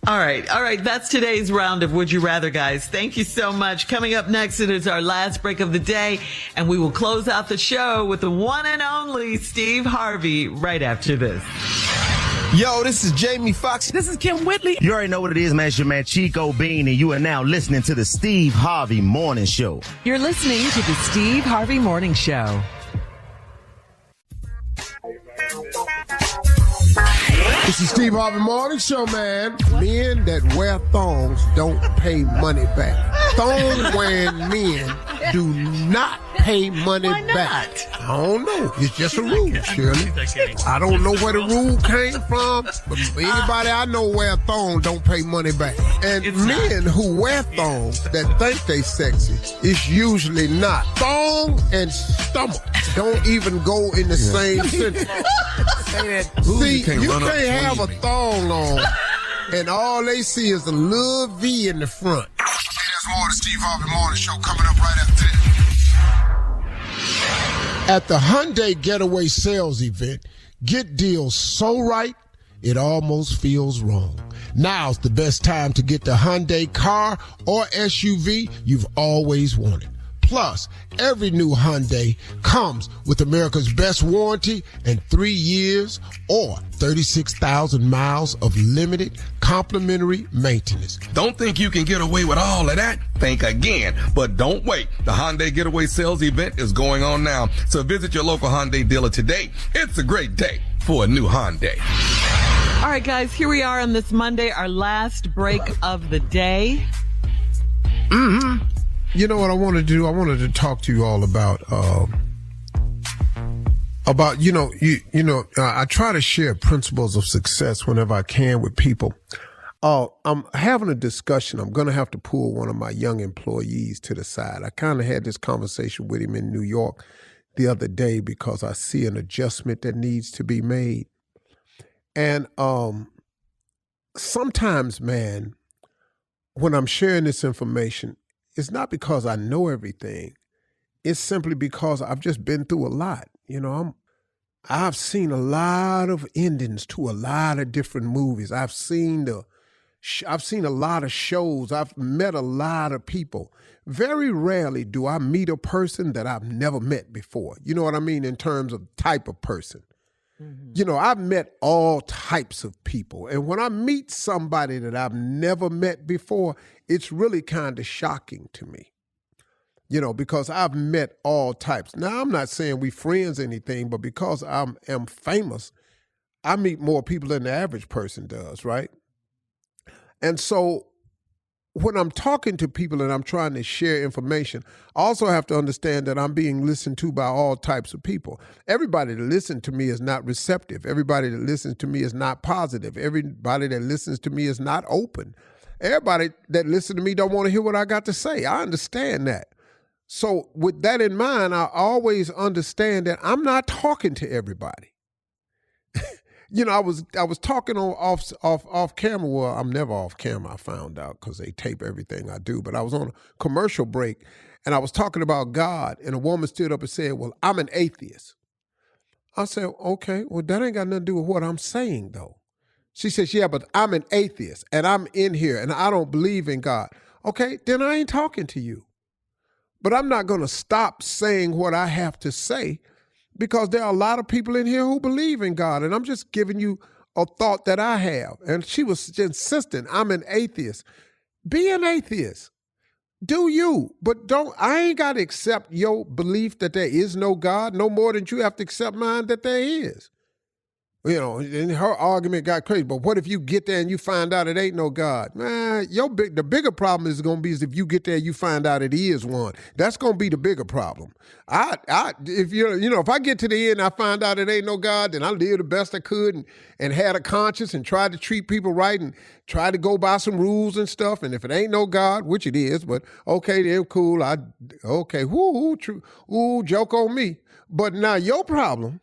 All right. That's today's round of Would You Rather, guys. Thank you so much. Coming up next, it is our last break of the day, and we will close out the show with the one and only Steve Harvey right after this. Yo, this is Jamie Foxx. This is Kim Whitley. You already know what it is, man. It's your man Chico Bean, and you are now listening to the Steve Harvey Morning Show. You're listening to the Steve Harvey Morning Show. This is Steve Harvey Morning Show, man. Men that wear thongs don't pay money back. Thong-wearing men do not pay money back. I don't know. It's just a rule, Shirley. I don't know where the rule came from, but anybody I know wear thongs don't pay money back. And men who wear thongs that think they sexy, it's usually not. Thong and stomach don't even go in the same sentence. See, you can't have a thong on, and all they see is a little V in the front. Hey, there's more of the Steve Harvey Morning Show coming up right after this. At the Hyundai Getaway Sales Event, get deals so right, it almost feels wrong. Now's the best time to get the Hyundai car or SUV you've always wanted. Plus, every new Hyundai comes with America's best warranty and 3 years or 36,000 miles of limited complimentary maintenance. Don't think you can get away with all of that? Think again. But don't wait. The Hyundai Getaway Sales Event is going on now. So visit your local Hyundai dealer today. It's a great day for a new Hyundai. All right, guys, here we are on this Monday, our last break of the day. Mm-hmm. You know what I wanted to do? I wanted to talk to you all about I try to share principles of success whenever I can with people. I'm having a discussion. I'm going to have to pull one of my young employees to the side. I kind of had this conversation with him in New York the other day because I see an adjustment that needs to be made. And sometimes, man, when I'm sharing this information, it's not because I know everything. It's simply because I've just been through a lot. You know, I've seen a lot of endings to a lot of different movies. I've seen a lot of shows. I've met a lot of people. Very rarely do I meet a person that I've never met before. You know what I mean? In terms of type of person. Mm-hmm. You know, I've met all types of people. And when I meet somebody that I've never met before, it's really kind of shocking to me, you know, because I've met all types. Now, I'm not saying we friends or anything, but because I am famous, I meet more people than the average person does, right? And so when I'm talking to people and I'm trying to share information, I also have to understand that I'm being listened to by all types of people. Everybody that listens to me is not receptive. Everybody that listens to me is not positive. Everybody that listens to me is not open. Everybody that listens to me don't want to hear what I got to say. I understand that. So with that in mind, I always understand that I'm not talking to everybody. You know, I was talking on off camera. Well, I'm never off camera, I found out, because they tape everything I do. But I was on a commercial break, and I was talking about God, and a woman stood up and said, well, I'm an atheist. I said, okay, well, that ain't got nothing to do with what I'm saying, though. She says, yeah, but I'm an atheist, and I'm in here, and I don't believe in God. Okay, then I ain't talking to you. But I'm not going to stop saying what I have to say, because there are a lot of people in here who believe in God, and I'm just giving you a thought that I have. And she was insistent, I'm an atheist. Be an atheist. Do you, but I ain't got to accept your belief that there is no God no more than you have to accept mine that there is. You know, and her argument got crazy. But what if you get there and you find out it ain't no God? Man, the bigger problem is going to be is if you get there and you find out it is one. That's going to be the bigger problem. If I get to the end and I find out it ain't no God, then I lived the best I could and had a conscience and tried to treat people right and tried to go by some rules and stuff. And if it ain't no God, which it is, but okay, they're cool. Joke on me. But now your problem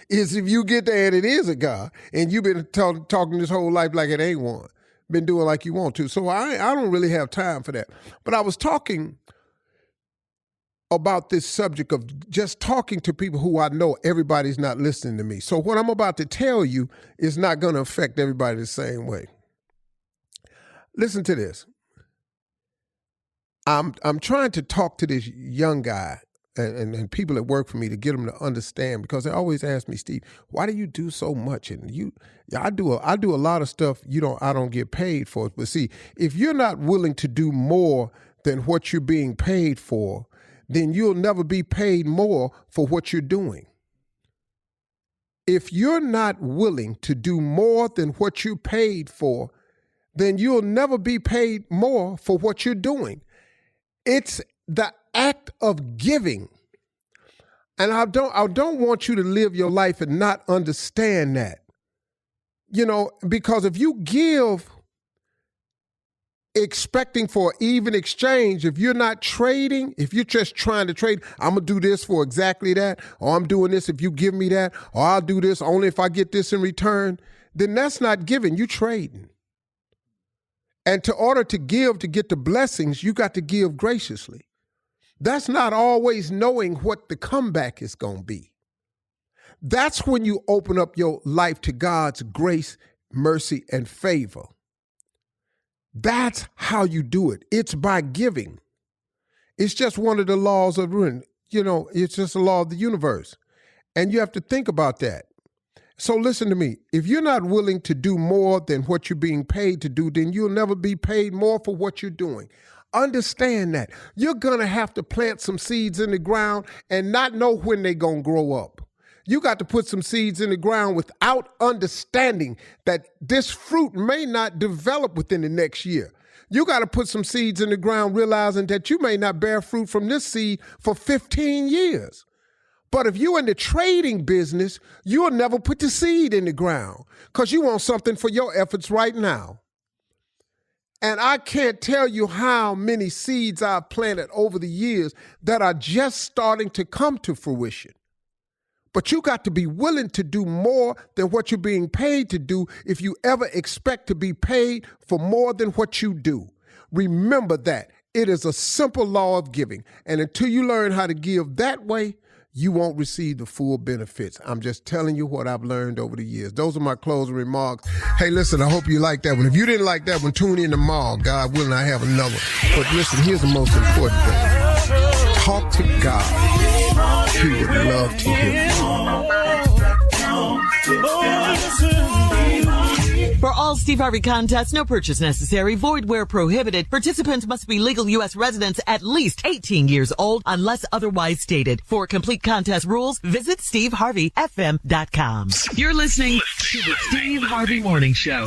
is if you get there and it is a God, and you've been talking this whole life like it ain't one, been doing like you want to. So I don't really have time for that. But I was talking about this subject of just talking to people who I know everybody's not listening to me. So what I'm about to tell you is not going to affect everybody the same way. Listen to this. I'm trying to talk to this young guy and people that work for me to get them to understand, because they always ask me, Steve, why do you do so much? And I do a lot of stuff I don't get paid for. But see, if you're not willing to do more than what you're being paid for, then you'll never be paid more for what you're doing. If you're not willing to do more than what you're paid for, then you'll never be paid more for what you're doing. It's the act of giving. And I don't want you to live your life and not understand that. Because if you give expecting for even exchange, if you're not trading, if you're just trying to trade, I'm going to do this for exactly that, or I'm doing this if you give me that, or I'll do this only if I get this in return, then that's not giving, you trading. And to order to give, to get the blessings, you got to give graciously. That's not always knowing what the comeback is going to be. That's when you open up your life to God's grace, mercy, and favor. That's how you do it. It's by giving. It's just one of the laws of it's just a law of the universe. And you have to think about that. So listen to me. If you're not willing to do more than what you're being paid to do, then you'll never be paid more for what you're doing. Understand that. You're going to have to plant some seeds in the ground and not know when they're going to grow up. You got to put some seeds in the ground without understanding that this fruit may not develop within the next year. You got to put some seeds in the ground realizing that you may not bear fruit from this seed for 15 years. But if you're in the trading business, you'll never put the seed in the ground because you want something for your efforts right now. And I can't tell you how many seeds I've planted over the years that are just starting to come to fruition. But you got to be willing to do more than what you're being paid to do if you ever expect to be paid for more than what you do. Remember that. It is a simple law of giving. And until you learn how to give that way, you won't receive the full benefits. I'm just telling you what I've learned over the years. Those are my closing remarks. Hey, listen, I hope you like that one. If you didn't like that one, tune in tomorrow. God willing, I have another. But listen, here's the most important thing. Talk to God. He would love to hear you. For all Steve Harvey contests, no purchase necessary, void where prohibited. Participants must be legal U.S. residents at least 18 years old unless otherwise stated. For complete contest rules, visit SteveHarveyFM.com. You're listening to the Steve Harvey Morning Show.